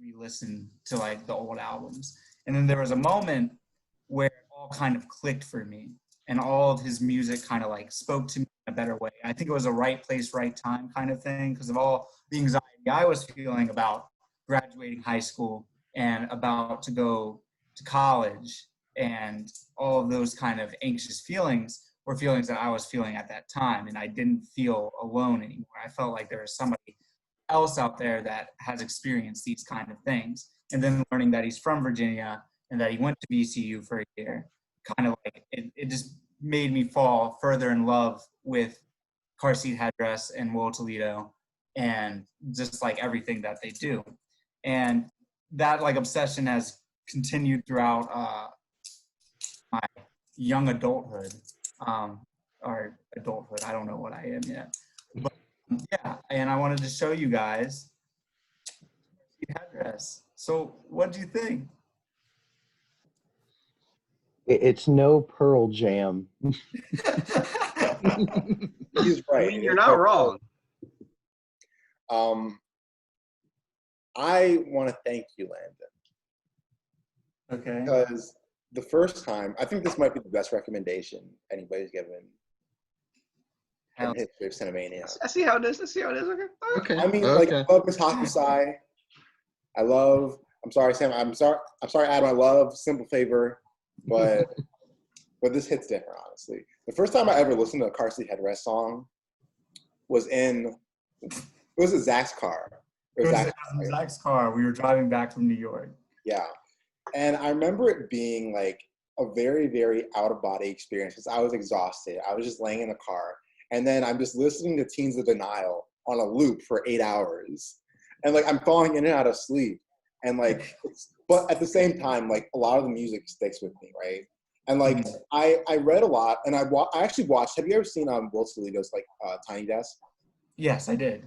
Speaker 2: re-listen to like the old albums. And then there was a moment where it all kind of clicked for me and all of his music kind of like spoke to me in a better way. I think it was a right place, right time kind of thing because of all the anxiety I was feeling about graduating high school and about to go to college and all of those kind of anxious feelings were feelings that I was feeling at that time. And I didn't feel alone anymore. I felt like there was somebody else out there that has experienced these kind of things. And then learning that he's from Virginia and that he went to VCU for a year, kind of like it just made me fall further in love with Car Seat Headrest and Will Toledo and just like everything that they do. And that like obsession has continued throughout my young adulthood, or adulthood. I don't know what I am yet. But yeah, and I wanted to show you guys Headrest. So what do you think?
Speaker 3: It's no Pearl Jam.
Speaker 4: He's
Speaker 1: I
Speaker 4: right.
Speaker 1: mean, you're not wrong.
Speaker 4: I want to thank you, Landon,
Speaker 2: Okay.
Speaker 4: because the first time, I think this might be the best recommendation anybody's given in the history of Cinemania.
Speaker 1: I see how it is. Okay.
Speaker 3: Okay.
Speaker 4: I mean,
Speaker 3: okay.
Speaker 4: I love Miss Hakusai. I'm sorry, Sam. I'm sorry, Adam. I love Simple Favor, but this hits different, honestly. The first time I ever listened to a Car Seat Headrest song was a Zach's car.
Speaker 2: It was Zach's car. We were driving back from New York.
Speaker 4: Yeah. And I remember it being like a very, very out-of-body experience because I was exhausted. I was just laying in the car. And then I'm just listening to Teens of Denial on a loop for 8 hours. And like I'm falling in and out of sleep. And like, but at the same time, like a lot of the music sticks with me, right? And like I read a lot, and I actually watched. Have you ever seen Will Toledo's like Tiny Desk?
Speaker 2: Yes, I did.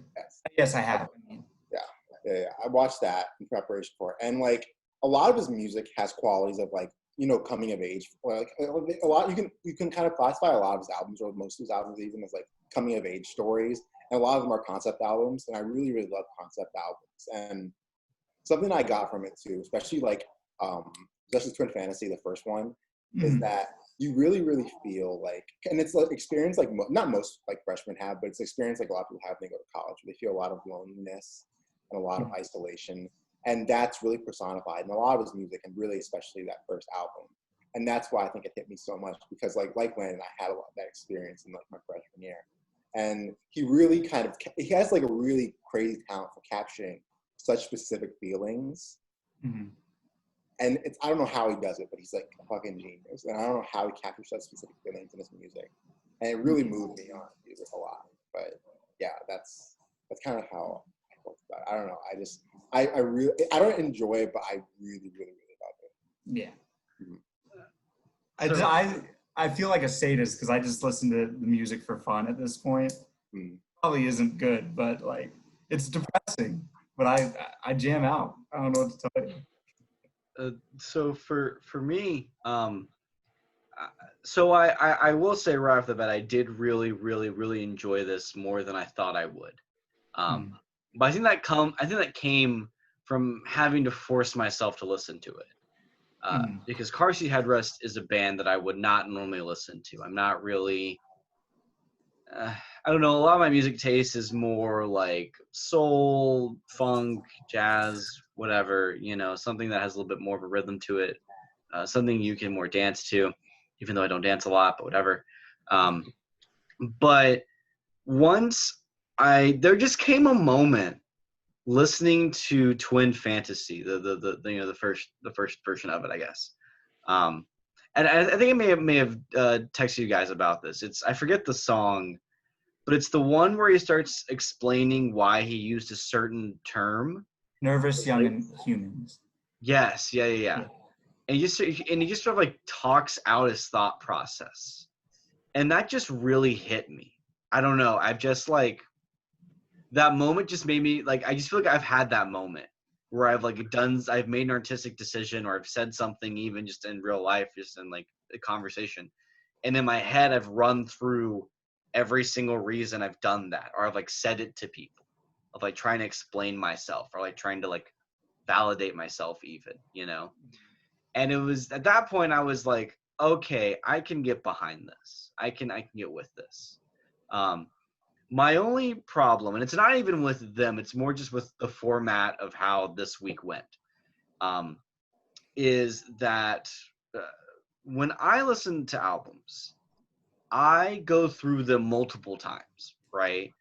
Speaker 2: Yes, I have.
Speaker 4: Yeah. I watched that in preparation for it, and like a lot of his music has qualities of like coming of age. Or like a lot, you can kind of classify a lot of his albums, or most of his albums, even as like coming of age stories, and a lot of them are concept albums. And I really, really love concept albums. And something I got from it too, especially Twin Fantasy, the first one, is that you really, really feel like, and it's like experience like not most like freshmen have, but it's experience like a lot of people have when they go to college. They feel a lot of loneliness and a lot of isolation, and that's really personified in a lot of his music, and really especially that first album. And that's why I think it hit me so much, because like Landon, I had a lot of that experience in like my freshman year, and he really he has like a really crazy talent for capturing such specific feelings. And I don't know how he does it, but he's like a fucking genius. And I don't know how he captures such specific feelings in his music. And it really moved me on music a lot. But yeah, that's kind of how I felt about it. I don't know. I don't enjoy it, but I really, really, really love it.
Speaker 2: Yeah. I feel like a sadist because I just listen to the music for fun at this point. Probably isn't good, but like it's depressing. But I jam out. I don't know what to tell you.
Speaker 1: So for me, so I will say right off the bat, I did really, really, really enjoy this more than I thought I would. But I think that came from having to force myself to listen to it. Because Car Seat Headrest is a band that I would not normally listen to. I'm not really, I don't know, a lot of my music taste is more like soul, funk, jazz, whatever, something that has a little bit more of a rhythm to it, something you can more dance to, even though I don't dance a lot, but whatever. But once there just came a moment listening to Twin Fantasy, the first version of it, I guess. And I think I may have texted you guys about this. I forget the song, but it's the one where he starts explaining why he used a certain term.
Speaker 2: Nervous young humans.
Speaker 1: Yes, yeah. And he just sort of like talks out his thought process, and that just really hit me. I don't know. I've just like that moment just made me like. I just feel like I've had that moment where I've made an artistic decision, or I've said something even just in real life, just in like a conversation, and in my head I've run through every single reason I've done that, or I've like said it to people, of like trying to explain myself, or like trying to like validate myself even, And it was at that point I was like, okay, I can get behind this. I can get with this. My only problem, and it's not even with them, it's more just with the format of how this week went, is that when I listen to albums, I go through them multiple times, right?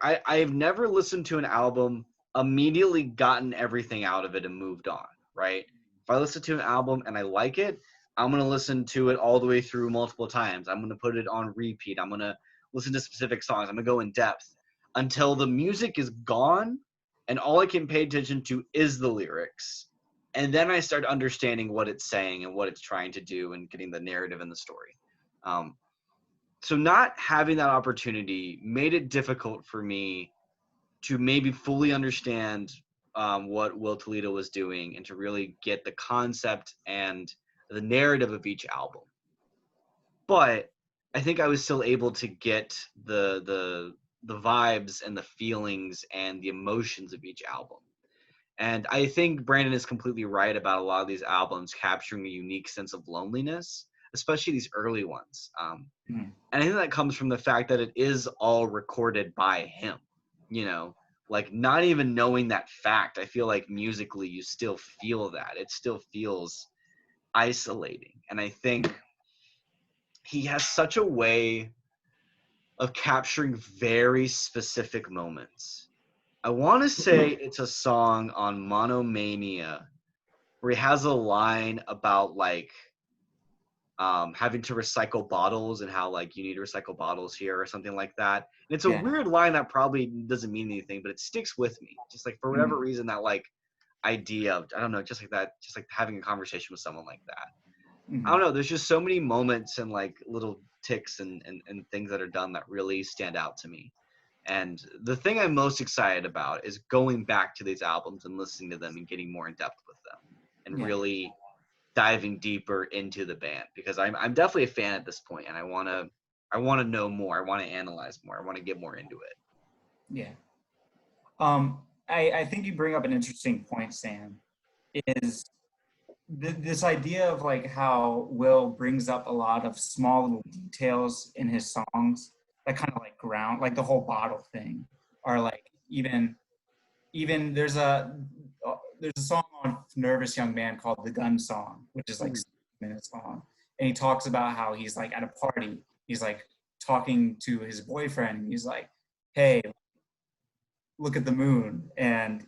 Speaker 1: I've never listened to an album, immediately gotten everything out of it and moved on, right? If I listen to an album and I like it, I'm going to listen to it all the way through multiple times. I'm going to put it on repeat. I'm going to listen to specific songs. I'm going to go in depth until the music is gone and all I can pay attention to is the lyrics. And then I start understanding what it's saying and what it's trying to do and getting the narrative and the story. So not having that opportunity made it difficult for me to maybe fully understand what Will Toledo was doing and to really get the concept and the narrative of each album. But I think I was still able to get the vibes and the feelings and the emotions of each album. And I think Brandon is completely right about a lot of these albums capturing a unique sense of loneliness, especially these early ones. And I think that comes from the fact that it is all recorded by him, you know, like not even knowing that fact. I feel like musically you still feel that. It still feels isolating. And I think he has such a way of capturing very specific moments. I want to say it's a song on Monomania where he has a line about like having to recycle bottles and how like you need to recycle bottles here or something like that. And it's a weird line that probably doesn't mean anything, but it sticks with me. Just like for whatever reason, that like idea of, I don't know, just like that, just like having a conversation with someone like that. I don't know. There's just so many moments and like little ticks and things that are done that really stand out to me. And the thing I'm most excited about is going back to these albums and listening to them and getting more in depth with them and really diving deeper into the band, because I'm definitely a fan at this point, and I want to know more. I want to analyze more. I want to get more into it.
Speaker 2: Yeah. I think you bring up an interesting point, Sam, is this idea of like how Will brings up a lot of small little details in his songs that kind of like ground, like the whole bottle thing, or like even there's a song on Nervous Young Man called The Gun Song, which is like 6 minutes long, and he talks about how he's like at a party, he's like talking to his boyfriend, and he's like, hey, look at the moon, and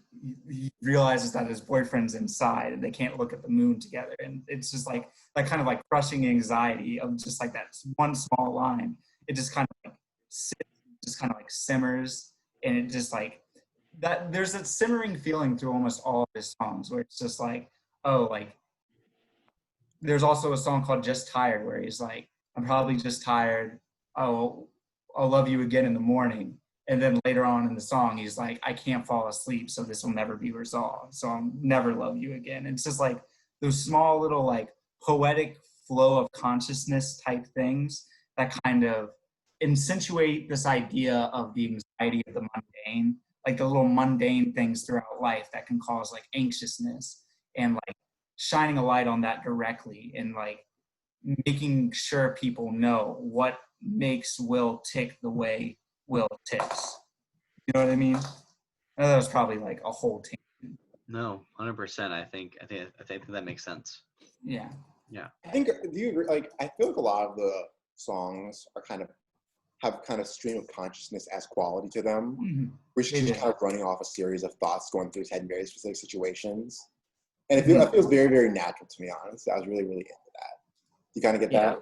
Speaker 2: he realizes that his boyfriend's inside and they can't look at the moon together, and it's just like that kind of like crushing anxiety of just like that one small line. It just kind of like sits, just kind of like simmers, and it just like that there's that simmering feeling through almost all of his songs where it's just like, oh, like there's also a song called Just Tired where he's like, I'm probably just tired, oh, I'll love you again in the morning. And then later on in the song, he's like, I can't fall asleep, so this will never be resolved. So I'll never love you again. And it's just like those small little like poetic flow of consciousness type things that kind of accentuate this idea of the anxiety of the mundane, like the little mundane things throughout life that can cause like anxiousness, and like shining a light on that directly and like making sure people know what makes Will tick the way Will ticks. You know what I mean? I know that was probably like a whole team.
Speaker 1: No, 100%. I think that makes sense.
Speaker 2: Yeah.
Speaker 1: Yeah.
Speaker 4: I think, do you agree? Like, I feel like a lot of the songs are kind of stream of consciousness as quality to them, which is just kind of running off a series of thoughts going through his head in very specific situations. And it feels very, very natural to me, honestly. I was really, really into that. You kind of get that?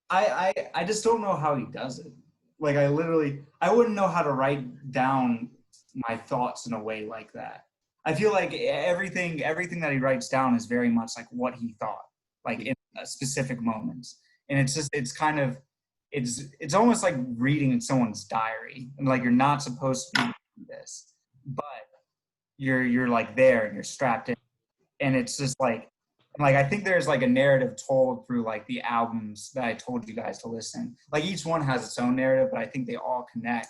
Speaker 2: I just don't know how he does it. Like I wouldn't know how to write down my thoughts in a way like that. I feel like everything that he writes down is very much like what he thought, like in specific moments. And it's almost like reading someone's diary. And like you're not supposed to be doing this, but you're like there and you're strapped in. And it's just like I think there's like a narrative told through like the albums that I told you guys to listen. Like each one has its own narrative, but I think they all connect.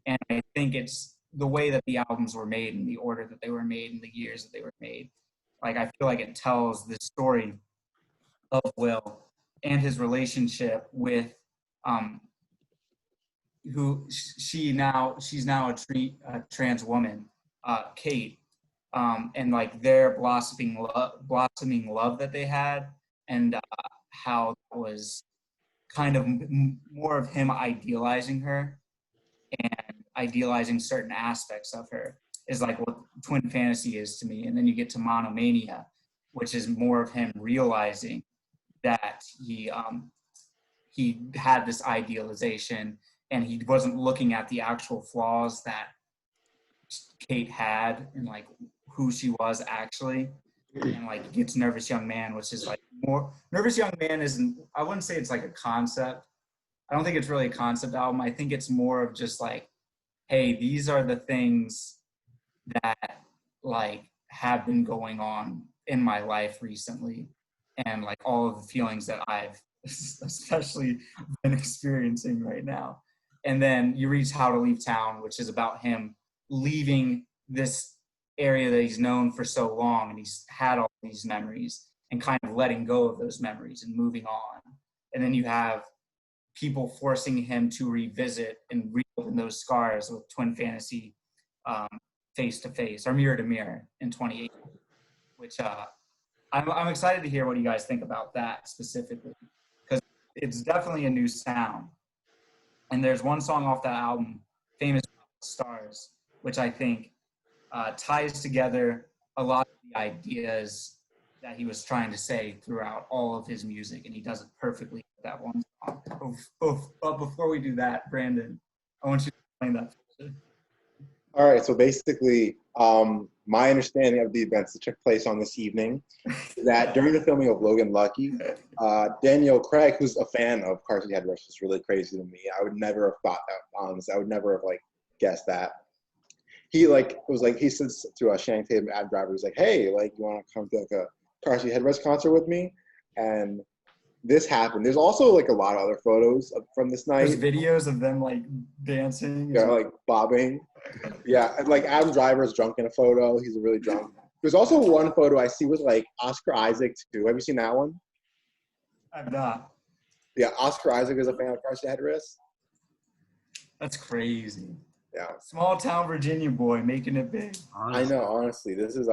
Speaker 2: And I think it's the way that the albums were made and the order that they were made and the years that they were made. Like I feel like it tells the story of Will and his relationship with who she's now a trans woman, Kate. And like their blossoming love that they had, and how it was kind of more of him idealizing her and idealizing certain aspects of her is like what Twin Fantasy is to me. And then you get to Monomania, which is more of him realizing that he had this idealization and he wasn't looking at the actual flaws that Kate had and like who she was actually. And like gets Nervous Young Man, which is like more Nervous Young Man isn't, I wouldn't say it's like a concept. I don't think it's really a concept album. I think it's more of just like, hey, these are the things that like have been going on in my life recently, and like all of the feelings that I've especially been experiencing right now. And then you reach How to Leave Town, which is about him leaving this area that he's known for so long, and he's had all these memories and kind of letting go of those memories and moving on. And then you have people forcing him to revisit and reopen those scars with Twin Fantasy Face to Face or Mirror to Mirror in 2018, which I'm excited to hear what you guys think about that specifically, because it's definitely a new sound. And there's one song off that album, Famous Stars, which I think ties together a lot of the ideas that he was trying to say throughout all of his music, and he does it perfectly with that one song. But before we do that, Brandon, I want you to explain that.
Speaker 4: All right, so basically, my understanding of the events that took place on this evening is that during the filming of Logan Lucky, Daniel Craig, who's a fan of Car Seat Headrest, is really crazy to me. I would never have thought that, honestly. I would never have, guessed that. He, he says to Channing Tatum, ad driver, he's like, hey, you want to come to, a Car Seat Headrest concert with me? And this happened. There's also, a lot of other photos from this night.
Speaker 2: There's videos of them, dancing.
Speaker 4: Yeah, bobbing. Yeah, and Adam Driver's drunk in a photo. He's really drunk. There's also one photo I see with Oscar Isaac too. Have you seen that one?
Speaker 2: I've not.
Speaker 4: Yeah, Oscar Isaac is a fan of Car Seat Headrest.
Speaker 2: That's crazy.
Speaker 4: Yeah.
Speaker 2: Small town Virginia boy making it big.
Speaker 4: Honestly. I know, honestly. This is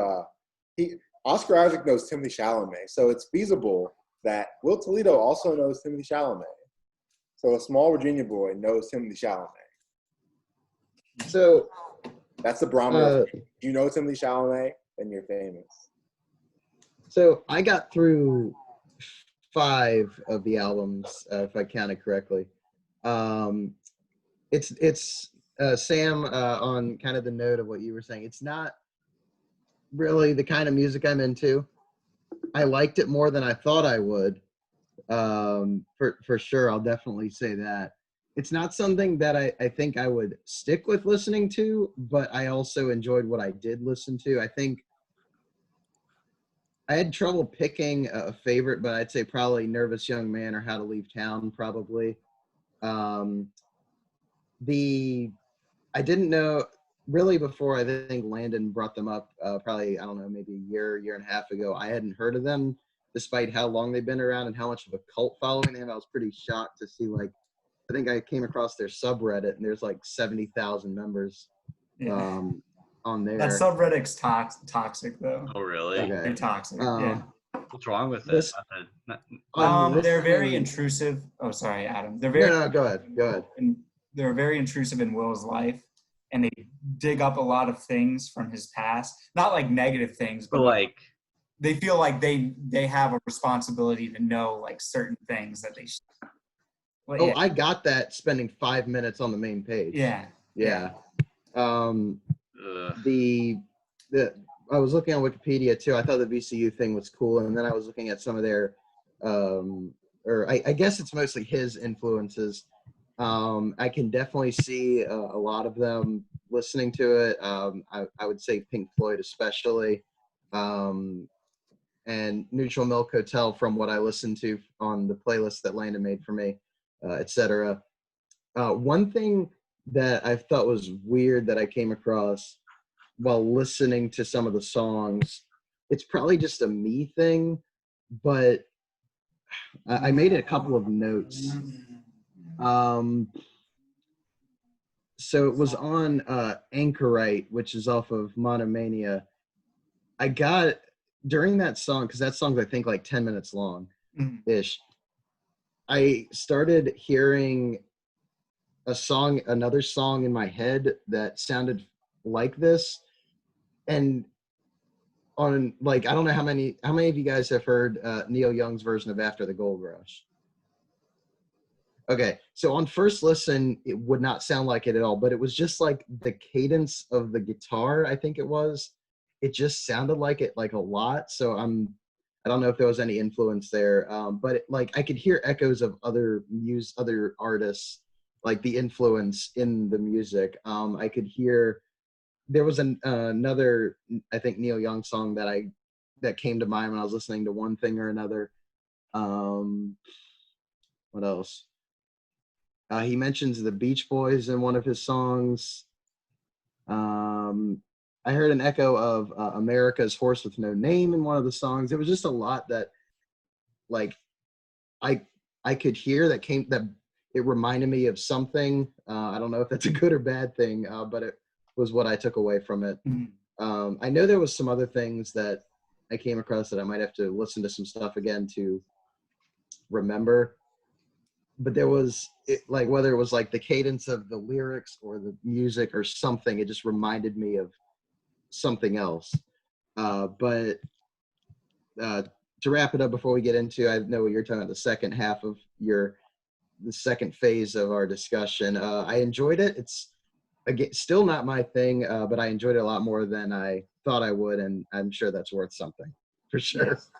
Speaker 4: Oscar Isaac knows Timothée Chalamet, so it's feasible that Will Toledo also knows Timothée Chalamet. So a small Virginia boy knows Timothée Chalamet.
Speaker 3: So
Speaker 4: that's the barometer. If you know Timothée Chalamet, then you're famous.
Speaker 3: So I got through 5 of the albums, if I counted correctly. It's Sam, on kind of the note of what you were saying. It's not really the kind of music I'm into. I liked it more than I thought I would. For sure, I'll definitely say that. It's not something that I think I would stick with listening to, but I also enjoyed what I did listen to. I think I had trouble picking a favorite, but I'd say probably Nervous Young Man or How to Leave Town, probably. I didn't know, really before I think Landon brought them up, probably, I don't know, maybe a year and a half ago. I hadn't heard of them, despite how long they've been around and how much of a cult following they have. I was pretty shocked to see, I think I came across their subreddit, and there's 70,000 members on there.
Speaker 2: That subreddit's toxic, though.
Speaker 1: Oh, really?
Speaker 3: Okay.
Speaker 2: Very toxic, yeah.
Speaker 1: What's wrong with it?
Speaker 2: They're very intrusive. Oh, sorry, Adam. They're very
Speaker 3: No, go ahead.
Speaker 2: And they're very intrusive in Will's life, and they dig up a lot of things from his past. Not negative things, but they feel like they have a responsibility to know certain things that they should.
Speaker 3: Well, yeah. I got that spending 5 minutes on the main page.
Speaker 2: Yeah.
Speaker 3: I was looking on Wikipedia too. I thought the VCU thing was cool, and then I was looking at some of their, I guess it's mostly his influences. I can definitely see a lot of them listening to it. I would say Pink Floyd especially, and Neutral Milk Hotel from what I listened to on the playlist that Landon made for me, etc. One thing that I thought was weird that I came across while listening to some of the songs, it's probably just a me thing, but I made a couple of notes. So it was on Anchorite, which is off of Monomania. I got, during that song, because that song's I think 10 minutes long-ish, I started hearing another song in my head that sounded like this. And on I don't know how many of you guys have heard Neil Young's version of After the Gold Rush. Okay, so on first listen, it would not sound like it at all, but it was just the cadence of the guitar, I think it was. It just sounded like it a lot. So I don't know if there was any influence there, but I could hear echoes of other artists, the influence in the music. I could hear there was another, I think, Neil Young song that came to mind when I was listening to one thing or another. What else? He mentions the Beach Boys in one of his songs. I heard an echo of America's Horse with No Name in one of the songs. It was just a lot that, like, I could hear that it reminded me of something. I don't know if that's a good or bad thing, but it was what I took away from it. I know there was some other things that I came across that I might have to listen to some stuff again to remember. But there was like, whether it was like the cadence of the lyrics or the music or something, it just reminded me of something else. But to wrap it up before we get into, I know you're talking about the second half of the second phase of our discussion. I enjoyed it. It's again still not my thing, but I enjoyed it a lot more than I thought I would, and I'm sure that's worth something for sure.
Speaker 2: Yes.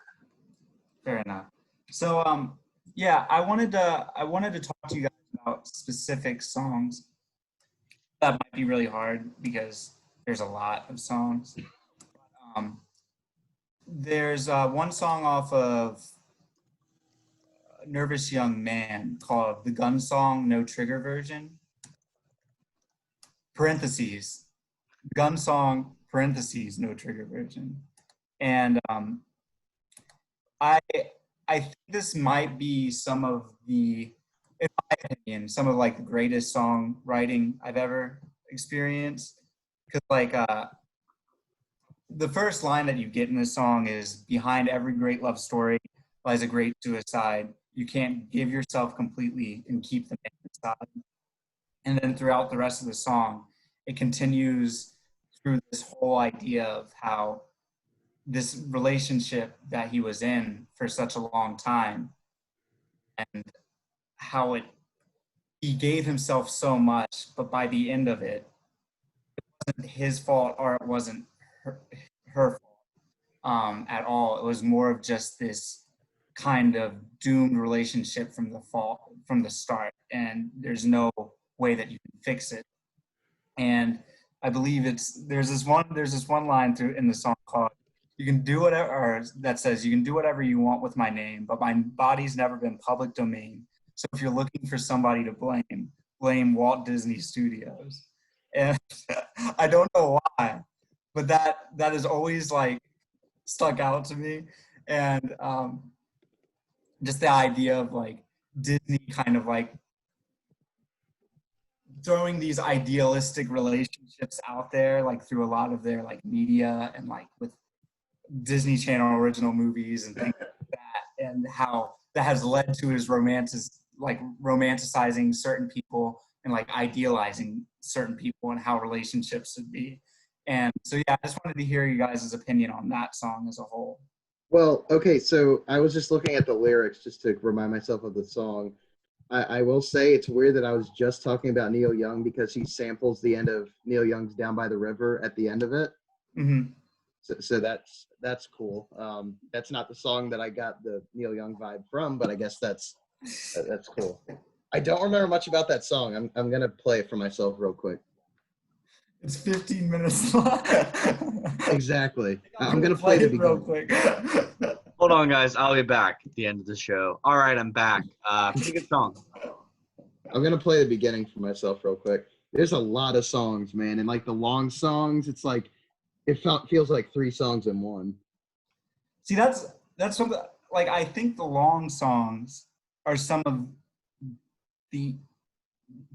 Speaker 2: Fair enough. So yeah, I wanted to talk to you guys about specific songs. That might be really hard because there's a lot of songs. There's one song off of Nervous Young Man called The Gun Song No Trigger Version. Parentheses. Gun Song, parentheses, no trigger version. And I think this might be some of the, in my opinion, some of like the greatest songwriting I've ever experienced. Because like the first line that you get in this song is, behind every great love story lies a great suicide. You can't give yourself completely and keep the man inside. And then throughout the rest of the song, it continues through this whole idea of how this relationship that he was in for such a long time, and how he gave himself so much, but by the end of it, it wasn't his fault or it wasn't her fault at all. It was more of just this kind of doomed relationship from the start, and there's no way that you can fix it. And I believe there's this one line through in the song called, you can do whatever, or that says, you can do whatever you want with my name, but my body's never been public domain. So if you're looking for somebody to blame Walt Disney Studios. And I don't know why, but that is always like stuck out to me. And just the idea of like Disney kind of like throwing these idealistic relationships out there, like through a lot of their like media and like with Disney Channel original movies and things like that, and how that has led to his romanticizing certain people and like idealizing certain people and how relationships should be. And so yeah, I just wanted to hear you guys' opinion on that song as a whole.
Speaker 3: Well, okay, so I was just looking at the lyrics just to remind myself of the song. I will say it's weird that I was just talking about Neil Young because he samples the end of Neil Young's Down by the River at the end of it.
Speaker 2: Mm-hmm.
Speaker 3: So that's cool. That's not the song that I got the Neil Young vibe from, but I guess that's cool. I don't remember much about that song. I'm gonna play it for myself real quick.
Speaker 2: It's 15 minutes long.
Speaker 3: Exactly. I'm gonna play the beginning.
Speaker 2: real quick.
Speaker 1: Hold on, guys. I'll be back at the end of the show. All right, I'm back. Pretty good song.
Speaker 3: I'm gonna play the beginning for myself real quick. There's a lot of songs, man, and like the long songs, it's like feels like 3 songs in one.
Speaker 2: See, that's something like I think the long songs are some of the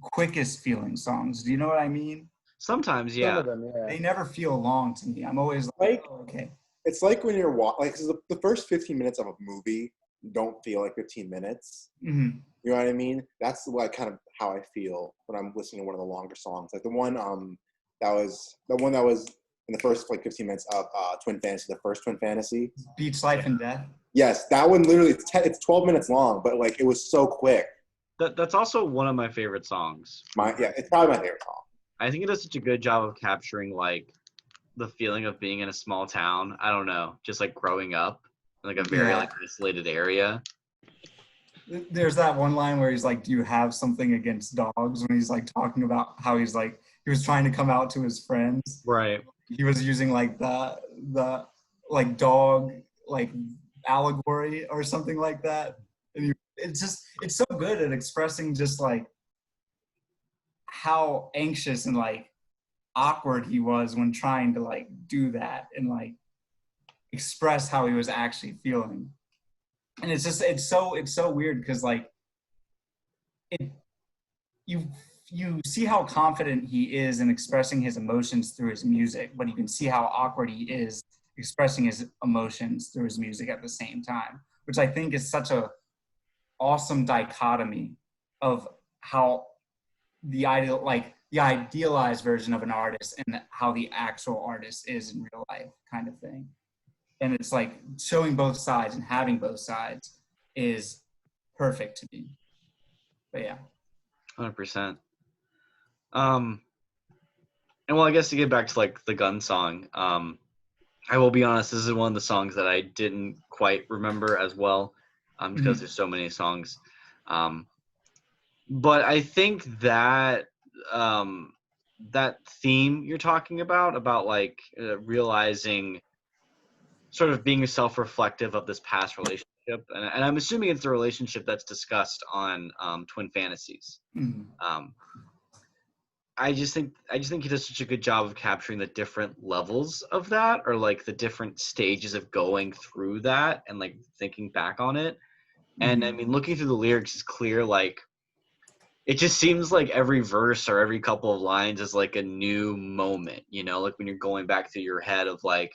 Speaker 2: quickest feeling songs. Do you know what I mean?
Speaker 1: Sometimes, yeah.
Speaker 3: Some of them, yeah.
Speaker 2: They never feel long to me. I'm always like, oh, okay.
Speaker 4: It's like when you're like the first 15 minutes of a movie don't feel like 15 minutes.
Speaker 2: Mm-hmm.
Speaker 4: You know what I mean? That's like kind of how I feel when I'm listening to one of the longer songs. Like the one that was in the first like 15 minutes of Twin Fantasy, the first Twin Fantasy.
Speaker 2: Beach Life and Death.
Speaker 4: Yes, that one literally it's 12 minutes long, but like it was so quick.
Speaker 1: That's also one of my favorite songs.
Speaker 4: It's probably my favorite song.
Speaker 1: I think it does such a good job of capturing like the feeling of being in a small town. I don't know, just like growing up in like a very like isolated area.
Speaker 2: There's that one line where he's like, do you have something against dogs? When he's like talking about how he's like he was trying to come out to his friends.
Speaker 1: Right.
Speaker 2: He was using like the like dog like allegory or something like that. And it's so good at expressing just like how anxious and like awkward he was when trying to like do that and like express how he was actually feeling. And it's so weird because like it you see how confident he is in expressing his emotions through his music, but you can see how awkward he is expressing his emotions through his music at the same time, which I think is such a awesome dichotomy of how the idealized version of an artist and how the actual artist is in real life kind of thing. And it's like showing both sides and having both sides is perfect to me. But yeah.
Speaker 1: 100%. And well, I guess to get back to like the gun song, I will be honest, this is one of the songs that I didn't quite remember as well, because there's so many songs. But I think that that theme you're talking about like realizing, sort of being self-reflective of this past relationship, and I'm assuming it's the relationship that's discussed on Twin Fantasies. I just think he does such a good job of capturing the different levels of that, or like the different stages of going through that and like thinking back on it. And I mean, looking through the lyrics is clear, like it just seems like every verse or every couple of lines is like a new moment, you know, like when you're going back through your head of like,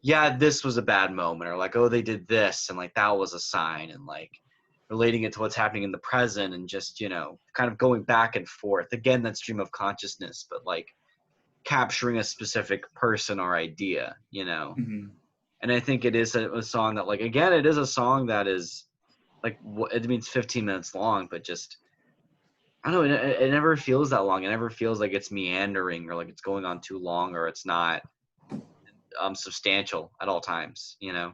Speaker 1: yeah, this was a bad moment, or like, oh, they did this and like that was a sign, and like relating it to what's happening in the present, and just, you know, kind of going back and forth. Again, that stream of consciousness, but like capturing a specific person or idea, you know. And I think it is a song that, like, again, it is a song that is like, it means 15 minutes long, but just, I don't know, it never feels that long. It never feels like it's meandering or like it's going on too long, or it's not substantial at all times, you know.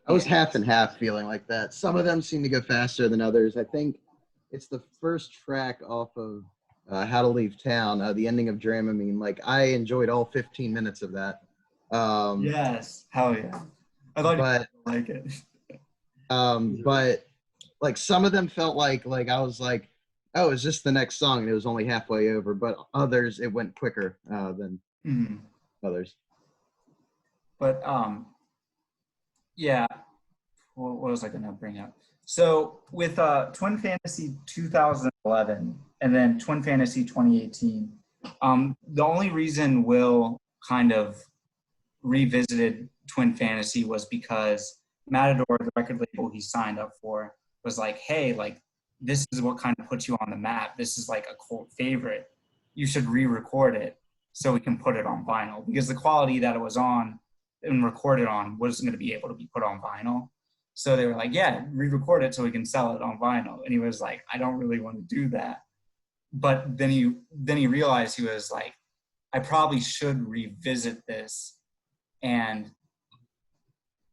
Speaker 3: I was half and half feeling like that. Some of them seem to go faster than others. I think it's the first track off of How to Leave Town, the ending of Dramamine. Like, I enjoyed all 15 minutes of that.
Speaker 2: Yes, hell yeah. I thought
Speaker 3: But
Speaker 2: you like it.
Speaker 3: but like some of them felt like I was like, oh, is this the next song? And it was only halfway over. But others, it went quicker than others.
Speaker 2: But yeah, what was I gonna bring up? So with Twin Fantasy 2011 and then Twin Fantasy 2018, the only reason Will kind of revisited Twin Fantasy was because Matador, the record label he signed up for, was like, hey, like, this is what kind of puts you on the map. This is like a cult favorite. You should re-record it so we can put it on vinyl, because the quality that it was on and recorded on wasn't going to be able to be put on vinyl. So they were like, yeah, re-record it so we can sell it on vinyl. And he was like, I don't really want to do that. But then he realized, he was like, I probably should revisit this and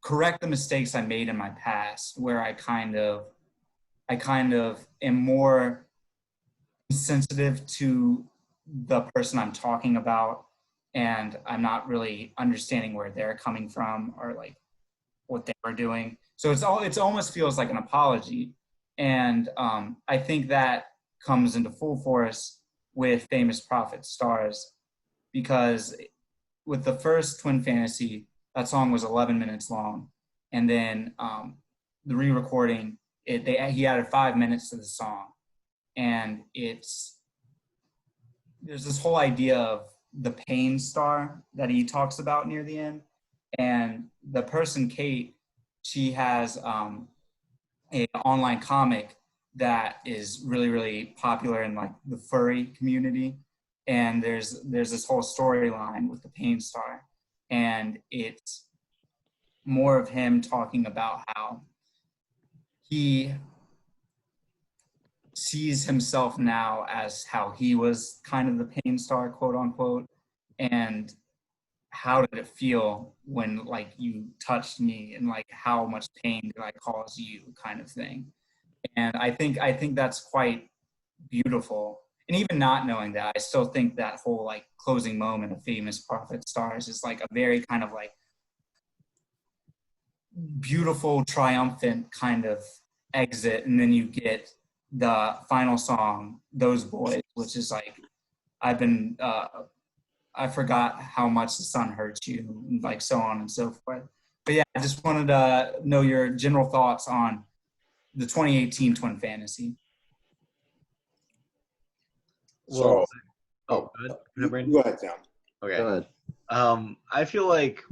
Speaker 2: correct the mistakes I made in my past, where I kind of am more sensitive to the person I'm talking about, and I'm not really understanding where they're coming from or like what they were doing. So it almost feels like an apology. And I think that comes into full force with Famous Prophet Stars, because with the first Twin Fantasy, that song was 11 minutes long. And then the re-recording, he added 5 minutes to the song. And there's this whole idea of the pain star that he talks about near the end. And the person, Kate, she has an online comic that is really, really popular in like the furry community. And there's this whole storyline with the pain star. And it's more of him talking about how he sees himself now as how he was kind of the pain star, quote unquote, and how did it feel when like you touched me, and like how much pain did I cause you, kind of thing. And I think that's quite beautiful. And even not knowing that, I still think that whole like closing moment of Famous Prophet Stars is like a very kind of like beautiful, triumphant kind of exit. And then you get the final song, Those Boys, which is like, I forgot how much the sun hurts you, and like so on and so forth. But yeah, I just wanted to know your general thoughts on the 2018 Twin Fantasy.
Speaker 1: Well,
Speaker 4: So,
Speaker 1: go ahead, Brandon.
Speaker 4: go ahead, Sam.
Speaker 1: Okay.
Speaker 3: Go ahead.
Speaker 1: I feel like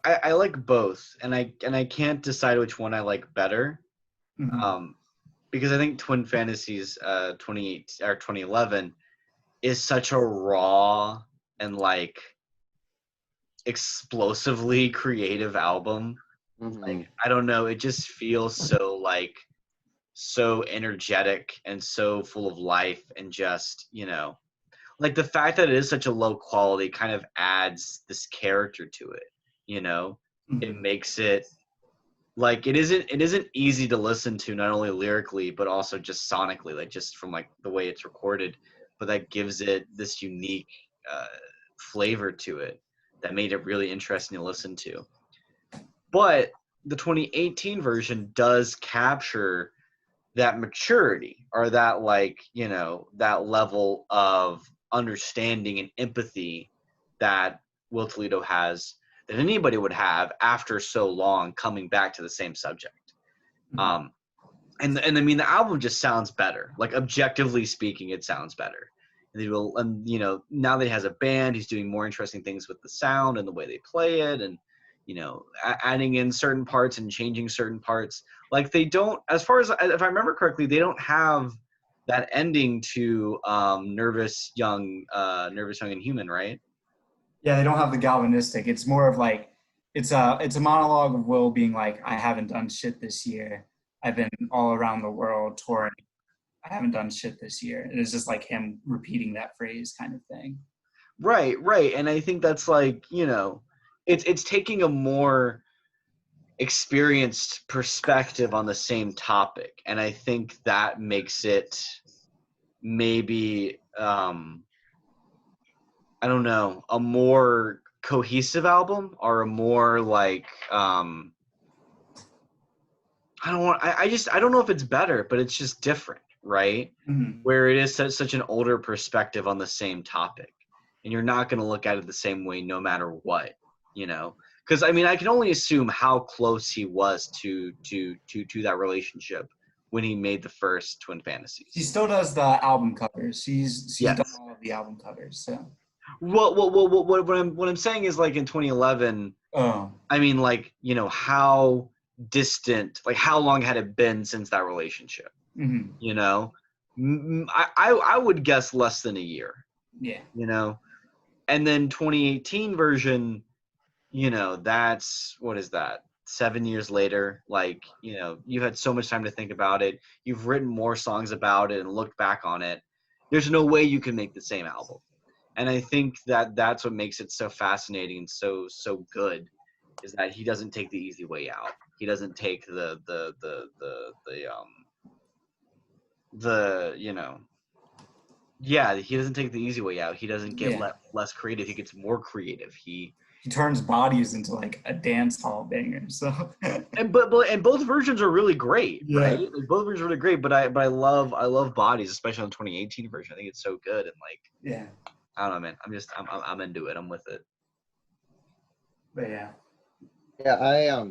Speaker 1: I like both, and I can't decide which one I like better.
Speaker 2: Mhm.
Speaker 1: Because I think Twin Fantasies 28 or 2011 is such a raw and like explosively creative album.
Speaker 3: Mhm.
Speaker 1: I don't know, it just feels so energetic and so full of life, and just, like the fact that it is such a low quality kind of adds this character to it, it
Speaker 2: Mhm.
Speaker 1: makes it like it isn't easy to listen to, not only lyrically but also just sonically, like just from like the way it's recorded, but that gives it this unique uh, flavor to it that made it really interesting to listen to. But the 2018 version does capture that maturity, or that, like, that level of understanding and empathy that Will Toledo has, that anybody would have after so long coming back to the same subject.
Speaker 2: Mhm.
Speaker 1: And I mean, the album just sounds better. Like, objectively speaking, it sounds better. And now that he has a band, he's doing more interesting things with the sound and the way they play it, and adding in certain parts and changing certain parts. Like, they don't, as far as if I remember correctly, they don't have that ending to Nervous Young and Human, right?
Speaker 2: Yeah, they don't have the galvanistic. It's more of like it's a monologue of Will being like, I haven't done shit this year. I've been all around the world touring. I haven't done shit this year. And it's just like him repeating that phrase kind of thing.
Speaker 1: Right. And I think that's like, it's taking a more experienced perspective on the same topic, and I think that makes it maybe I don't know, a more cohesive album, or a more like I don't know if it's better, but it's just different, right?
Speaker 2: Mhm.
Speaker 1: Where it is such an older perspective on the same topic, and you're not going to look at it the same way no matter what, because I mean, I can only assume how close he was to that relationship when he made the first Twin
Speaker 2: He
Speaker 1: Fantasies.
Speaker 2: still does the album covers. She's done
Speaker 1: Yes.
Speaker 2: all of the album covers. So
Speaker 1: What I'm saying is, like, in 2011,
Speaker 2: oh.
Speaker 1: I mean, like, how distant, like, how long had it been since that relationship?
Speaker 2: Mhm.
Speaker 1: You know, I would guess less than a year.
Speaker 2: Yeah.
Speaker 1: And then 2018 version, that's, what is that? 7 years later. Like, you've had so much time to think about it. You've written more songs about it and looked back on it. There's no way you can make the same album. And I think that that's what makes it so fascinating and so good, is that he doesn't take the easy way out. He doesn't take he doesn't take the easy way out. He doesn't get
Speaker 2: Yeah.
Speaker 1: less creative. He gets more creative.
Speaker 2: He turns bodies into like a dance hall banger. So
Speaker 1: And both versions are really great,
Speaker 2: yeah.
Speaker 1: right? Like, both versions are really great. But I love Bodies, especially on the 2018 version. I think it's so good, and like,
Speaker 2: Yeah.
Speaker 1: I don't know, man. I'm into it. I'm with it.
Speaker 2: But yeah.
Speaker 3: Yeah,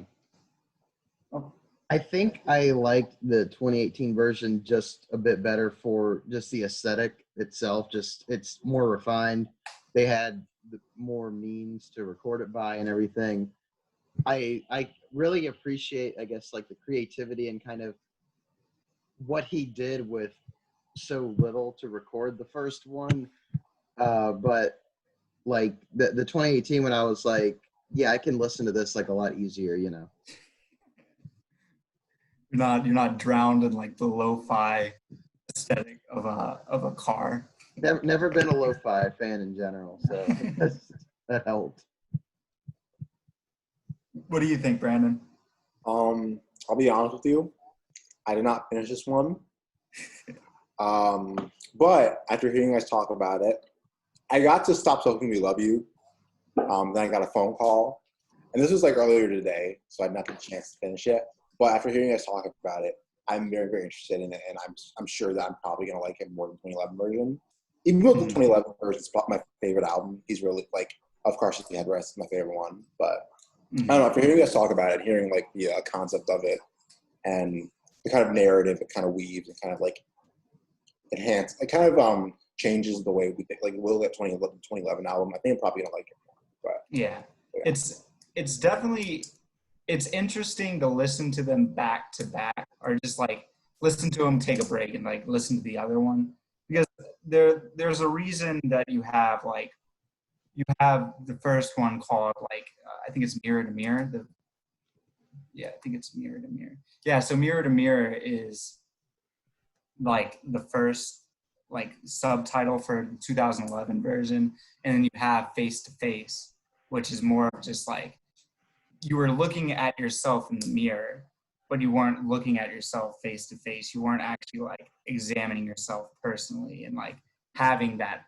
Speaker 2: Oh.
Speaker 3: I think I liked the 2018 version just a bit better for just the aesthetic itself. Just it's more refined. They had more means to record it by and everything. I really appreciate, I guess, like the creativity and kind of what he did with so little to record the first one. But like the 2018 when I was like, yeah, I can listen to this like a lot easier,
Speaker 2: You're not drowned in like the lo-fi aesthetic of a car.
Speaker 3: Never been a lo-fi fan in general, so that helped.
Speaker 2: What do you think, Brandon?
Speaker 4: I'll be honest with you. I did not finish this one. But after hearing you guys talk about it, I got to Stop Talking We Love You. Then I got a phone call. And this was like earlier today, so I had not had a chance to finish it. But after hearing you guys talk about it, I'm very, very interested in it. And I'm sure that I'm probably going to like it more than the 2011 version. Even though the 2011 version is my favorite album, he's really like, of Car Seat Headrest is my favorite one. But I don't know, after hearing you guys talk about it, hearing like the concept of it and the kind of narrative it kind of weaves and kind of like enhance, it kind of changes the way we think. Like, we'll get 2011 album. I think I'm probably going to like it more. But
Speaker 2: yeah. It's definitely, it's interesting to listen to them back to back, or just like listen to them, take a break, and like listen to the other one, because there's a reason that you have the first one called like I think it's Mirror to Mirror. I think it's Mirror to Mirror. Yeah, so Mirror to Mirror is like the first like subtitle for the 2011 version, and then you have Face to Face, which is more of just like you were looking at yourself in the mirror, but you weren't looking at yourself face to face. You weren't actually like examining yourself personally and like having that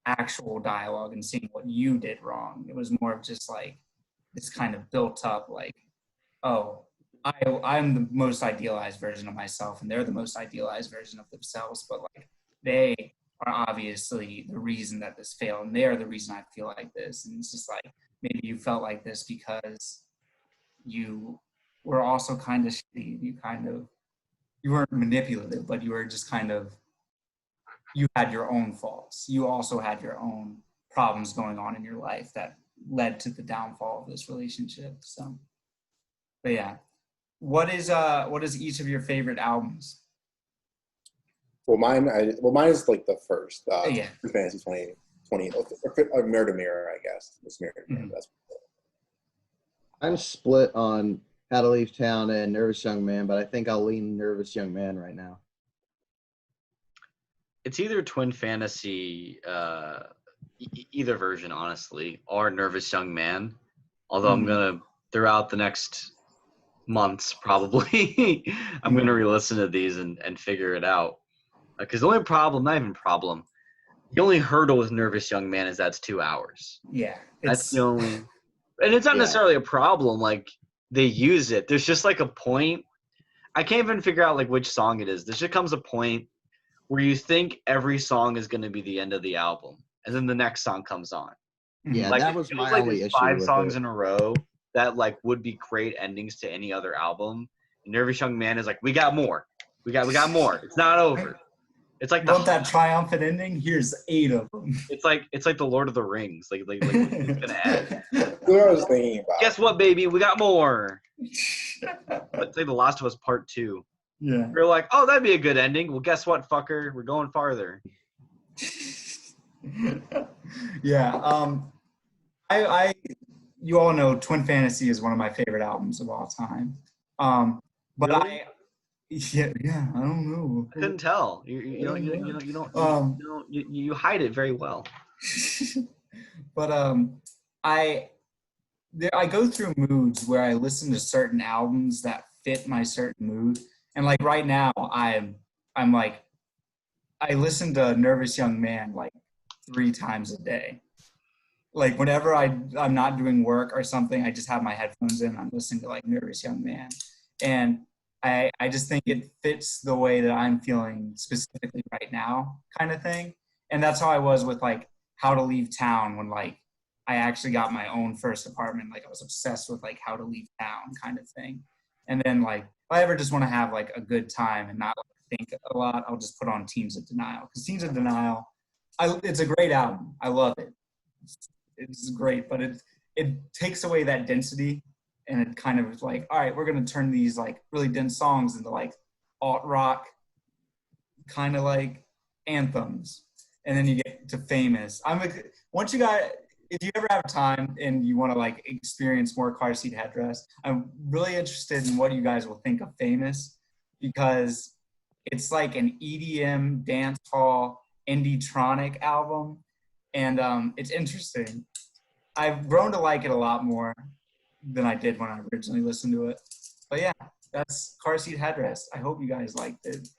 Speaker 2: actual dialogue and seeing what you did wrong. It was more of just like this kind of built up like, oh, I'm the most idealized version of myself and they're the most idealized version of themselves, but like they are obviously the reason that this failed and they are the reason I feel like this. And it's just like maybe you felt like this because you were also kind of shitty. You weren't manipulative, but you were just kind of, you had your own faults. You also had your own problems going on in your life that led to the downfall of this relationship. So, but yeah, what is each of your favorite albums?
Speaker 4: Well, mine is like the first.
Speaker 2: Yeah.
Speaker 4: Fantasy 2020, or Mirror to Mirror, I guess. It's Mirror to Mirror.
Speaker 2: Mhm.
Speaker 4: That's
Speaker 3: I'm split on How to Leave Town and Nervous Young Man, but I think I'll lean Nervous Young Man right now.
Speaker 1: It's either Twin Fantasy, either version, honestly, or Nervous Young Man. Although I'm gonna, throughout the next months, probably, I'm gonna re-listen to these and figure it out. Because the only problem, not even problem, the only hurdle with Nervous Young Man is that's 2 hours.
Speaker 2: Yeah.
Speaker 1: That's the only, and it's not necessarily a problem. Like, they use it. There's just like a point. I can't even figure out like which song it is. There just comes a point where you think every song is going to be the end of the album, and then the next song comes on.
Speaker 3: Yeah,
Speaker 1: Like,
Speaker 3: that was my
Speaker 1: like
Speaker 3: only
Speaker 1: there's
Speaker 3: issue
Speaker 1: 5
Speaker 3: with
Speaker 1: songs
Speaker 3: it.
Speaker 1: in a row that like would be great endings to any other album. And Nervous Young Man is like, we got more. We got more. It's not over. It's like
Speaker 2: You want that triumphant ending? Here's 8 of them.
Speaker 1: It's like the Lord of the Rings. Like it's gonna end.
Speaker 4: what I was thinking about.
Speaker 1: Guess what, baby? We got more. Let's say The Last of Us Part 2.
Speaker 2: Yeah.
Speaker 1: We're like, oh, that'd be a good ending. Well, guess what, fucker? We're going farther.
Speaker 2: Yeah. I you all know Twin Fantasy is one of my favorite albums of all time. But
Speaker 1: Really?
Speaker 2: I don't know.
Speaker 1: I couldn't tell. You hide it very well.
Speaker 2: But I go through moods where I listen to certain albums that fit my certain mood, and like right now I'm like I listen to Nervous Young Man like 3 times a day. Like whenever I'm not doing work or something, I just have my headphones in. I'm listening to like Nervous Young Man, and I just think it fits the way that I'm feeling specifically right now, kind of thing. And that's how I was with like How to Leave Town when like I actually got my own first apartment. Like I was obsessed with like How to Leave Town kind of thing. And then like if I ever just want to have like a good time and not like, think a lot, I'll just put on Teams of Denial. Because Teams of Denial, it's a great album. I love it. It's great, but it takes away that density. And it kind of is like, all right, we're going to turn these like really dense songs into like alt rock kind of like anthems. And then you get to Famous. Once you got, if you ever have time and you want to like experience more Car Seat Headrest, I'm really interested in what you guys will think of Famous, because it's like an EDM dance hall indie-tronic album. And it's interesting. I've grown to like it a lot more than I did when I originally listened to it. But yeah, that's Car Seat Headrest. I hope you guys liked it.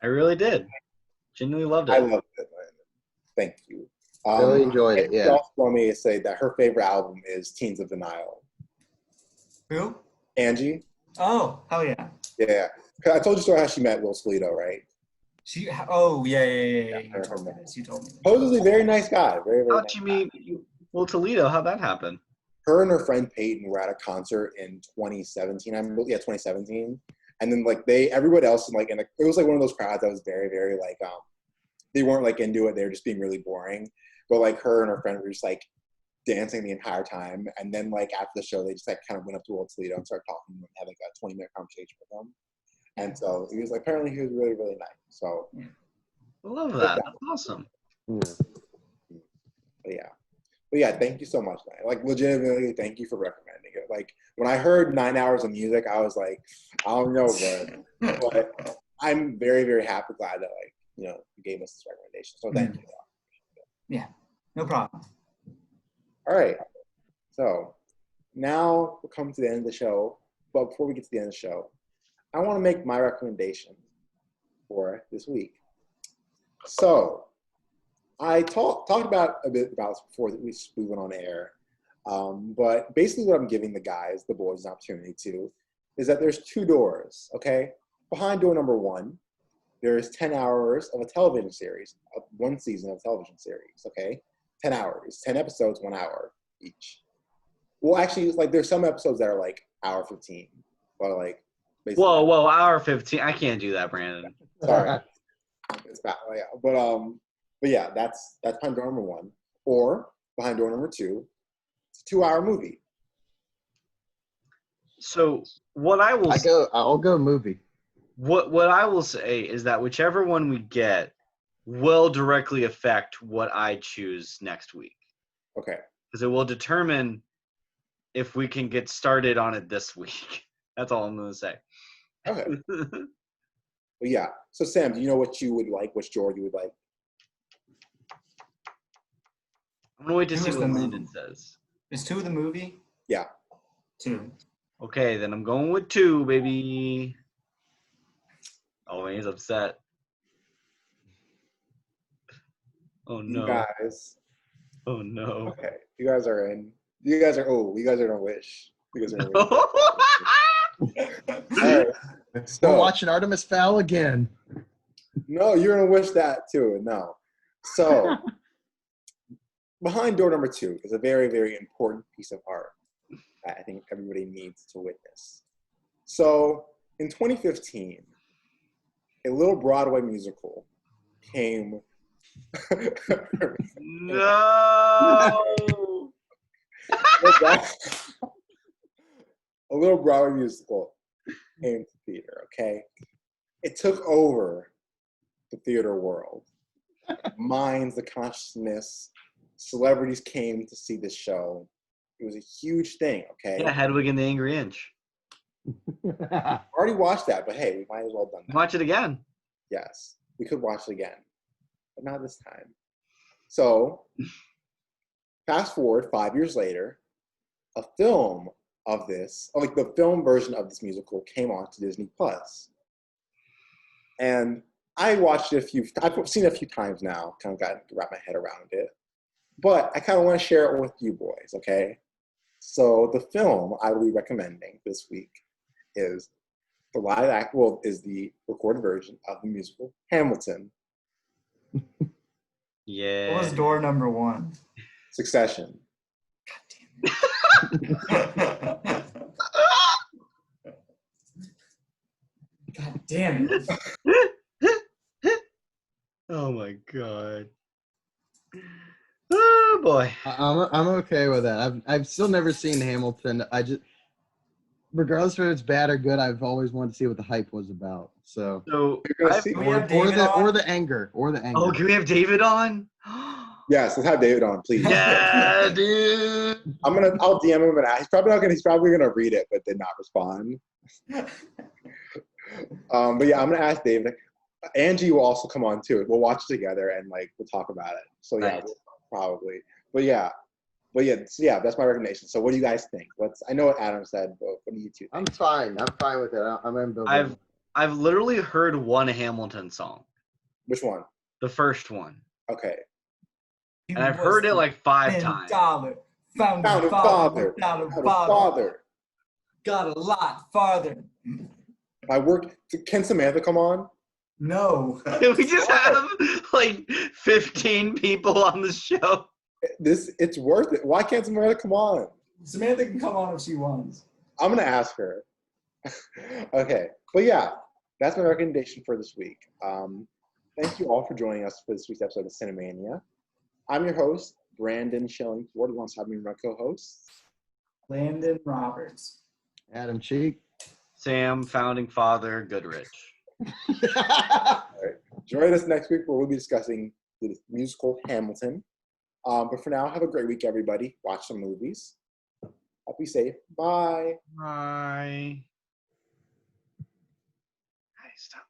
Speaker 1: I really did. Genuinely loved
Speaker 4: I
Speaker 1: it.
Speaker 4: loved it, man. Thank you.
Speaker 3: Really enjoyed it.
Speaker 4: She
Speaker 3: Yeah.
Speaker 4: also told me to say that her favorite album is Teens of Denial.
Speaker 2: Who?
Speaker 4: Angie?
Speaker 2: Oh, hell yeah.
Speaker 4: Yeah. 'Cause I told you so how she met Will Toledo, right?
Speaker 2: Oh, yeah. You
Speaker 4: her
Speaker 2: told me
Speaker 4: name.
Speaker 2: this. You told me this.
Speaker 4: Supposedly very nice guy. Very, very
Speaker 1: How'd
Speaker 4: nice
Speaker 1: you
Speaker 4: guy.
Speaker 1: meet Will Toledo? How'd that happen?
Speaker 4: Her and her friend Peyton were at a concert in 2017. 2017. And then like everyone else it was like one of those crowds that was very, very like they weren't like into it. They were just being really boring. But like her and her friend were just like dancing the entire time. And then like after the show, they just like kind of went up to Will Toledo and started talking and had like a 20-minute conversation with him. And so he was like, apparently he was really, really nice. So
Speaker 1: I love that. That's awesome.
Speaker 4: But yeah, thank you so much, man. Like legitimately, thank you for recommending it. Like when I heard 9 hours of music, I was like, I don't know, but I'm very, very happy, glad that you gave us this recommendation. So thank you.
Speaker 2: Yeah, no problem.
Speaker 4: All right. So now we're coming to the end of the show. But before we get to the end of the show, I want to make my recommendation for this week. So I talked about a bit about this before that we went on air. But basically what I'm giving the boys an opportunity to, is that there's 2 doors, okay? Behind door number 1, there's 10 hours of a television series, 1 season of a television series, okay? 10 hours, 10 episodes, 1 hour each. Well, actually, like there's some episodes that are like hour 15, but like basically.
Speaker 1: Whoa, hour 15. I can't do that, Brandon.
Speaker 4: Sorry. It's bad. Yeah. But yeah, that's behind door number 1. Or behind door number 2, it's a 2-hour movie.
Speaker 1: So what I will
Speaker 3: I'll go movie.
Speaker 1: what I will say is that whichever one we get will directly affect what I choose next week.
Speaker 4: Okay.
Speaker 1: Because it will determine if we can get started on it this week. That's all I'm going to say.
Speaker 4: Okay. But yeah. So Sam, do you know what you would like? Which drawer you would like?
Speaker 1: I'm going to wait to see
Speaker 2: Who is
Speaker 1: what
Speaker 2: the
Speaker 1: Landon
Speaker 2: movie?
Speaker 1: says.
Speaker 2: Is 2 the movie?
Speaker 4: Yeah.
Speaker 2: 2.
Speaker 1: Okay, then I'm going with 2, baby. Oh, he's upset. Oh,
Speaker 4: You
Speaker 1: no.
Speaker 4: guys.
Speaker 1: Oh, no.
Speaker 4: Okay. You guys are in. You guys are gonna wish. You guys are gonna wish. All right. So
Speaker 3: We're watching Artemis Fowl again.
Speaker 4: no, you're gonna wish that too. No. So behind door number 2 is a very, very important piece of art that I think everybody needs to witness. So in 2015, a little Broadway musical came.
Speaker 1: No.
Speaker 4: A little Broadway musical came to theater, okay? It took over the theater world. Minds, the consciousness, celebrities came to see this show. It was a huge thing, okay?
Speaker 1: Yeah, Hedwig and the Angry Inch.
Speaker 4: I already watched that, but hey, we might as well have done that.
Speaker 1: Watch it again.
Speaker 4: Yes, we could watch it again, but not this time. So, fast forward 5 years later, a film of this, like the film version of this musical, came on to Disney Plus, and I watched it I've seen it a few times now. Kind of got to wrap my head around it, but I kind of want to share it with you boys. Okay, so the film I will be recommending this week is the recorded version of the musical Hamilton.
Speaker 1: Yeah.
Speaker 2: What was door number 1?
Speaker 4: Succession.
Speaker 2: God damn it.
Speaker 1: Oh my god. Oh boy.
Speaker 3: I'm okay with that. I've still never seen Hamilton. I just, regardless if it's bad or good, I've always wanted to see what the hype was about. So
Speaker 1: So
Speaker 4: You're gonna see.
Speaker 2: we have David on?
Speaker 3: or the anger.
Speaker 1: oh, can we have David on?
Speaker 4: Yes, let's have David on, please.
Speaker 1: Yeah, dude.
Speaker 4: I'll DM him and ask. He's probably gonna read it, but did not respond. But yeah, I'm gonna ask David. Angie will also come on too. We'll watch together and we'll talk about it. So yeah,
Speaker 1: Nice.
Speaker 4: probably. But yeah, so yeah, that's my recommendation. So what do you guys think? I know what Adam said, but what do you two think?
Speaker 3: I'm fine with it. I'm ambivalent.
Speaker 1: I've literally heard one Hamilton song.
Speaker 4: Which one?
Speaker 1: The first one.
Speaker 4: Okay.
Speaker 1: And I've heard it like 5 times.
Speaker 2: $10
Speaker 4: Found
Speaker 2: founding
Speaker 4: a
Speaker 2: father
Speaker 4: father.
Speaker 2: without a
Speaker 4: Found a
Speaker 2: father.
Speaker 4: father.
Speaker 2: Got a lot farther.
Speaker 4: I work. Can Samantha come on?
Speaker 2: No.
Speaker 1: We just have like 15 people on the show.
Speaker 4: It's worth it. Why can't Samantha come on?
Speaker 2: Samantha can come on if she wants.
Speaker 4: I'm gonna ask her. Okay, but yeah, that's my recommendation for this week. Thank you all for joining us for this week's episode of Cinemania. I'm your host, Brandon Shillingford, alongside me, my co-hosts.
Speaker 2: Landon Roberts.
Speaker 3: Adam Cheek.
Speaker 1: Sam, founding father, Goodrich.
Speaker 4: All right. Join us next week where we'll be discussing the musical Hamilton. But for now, have a great week, everybody. Watch some movies. Be safe. Bye.
Speaker 1: Bye. Hey, stop.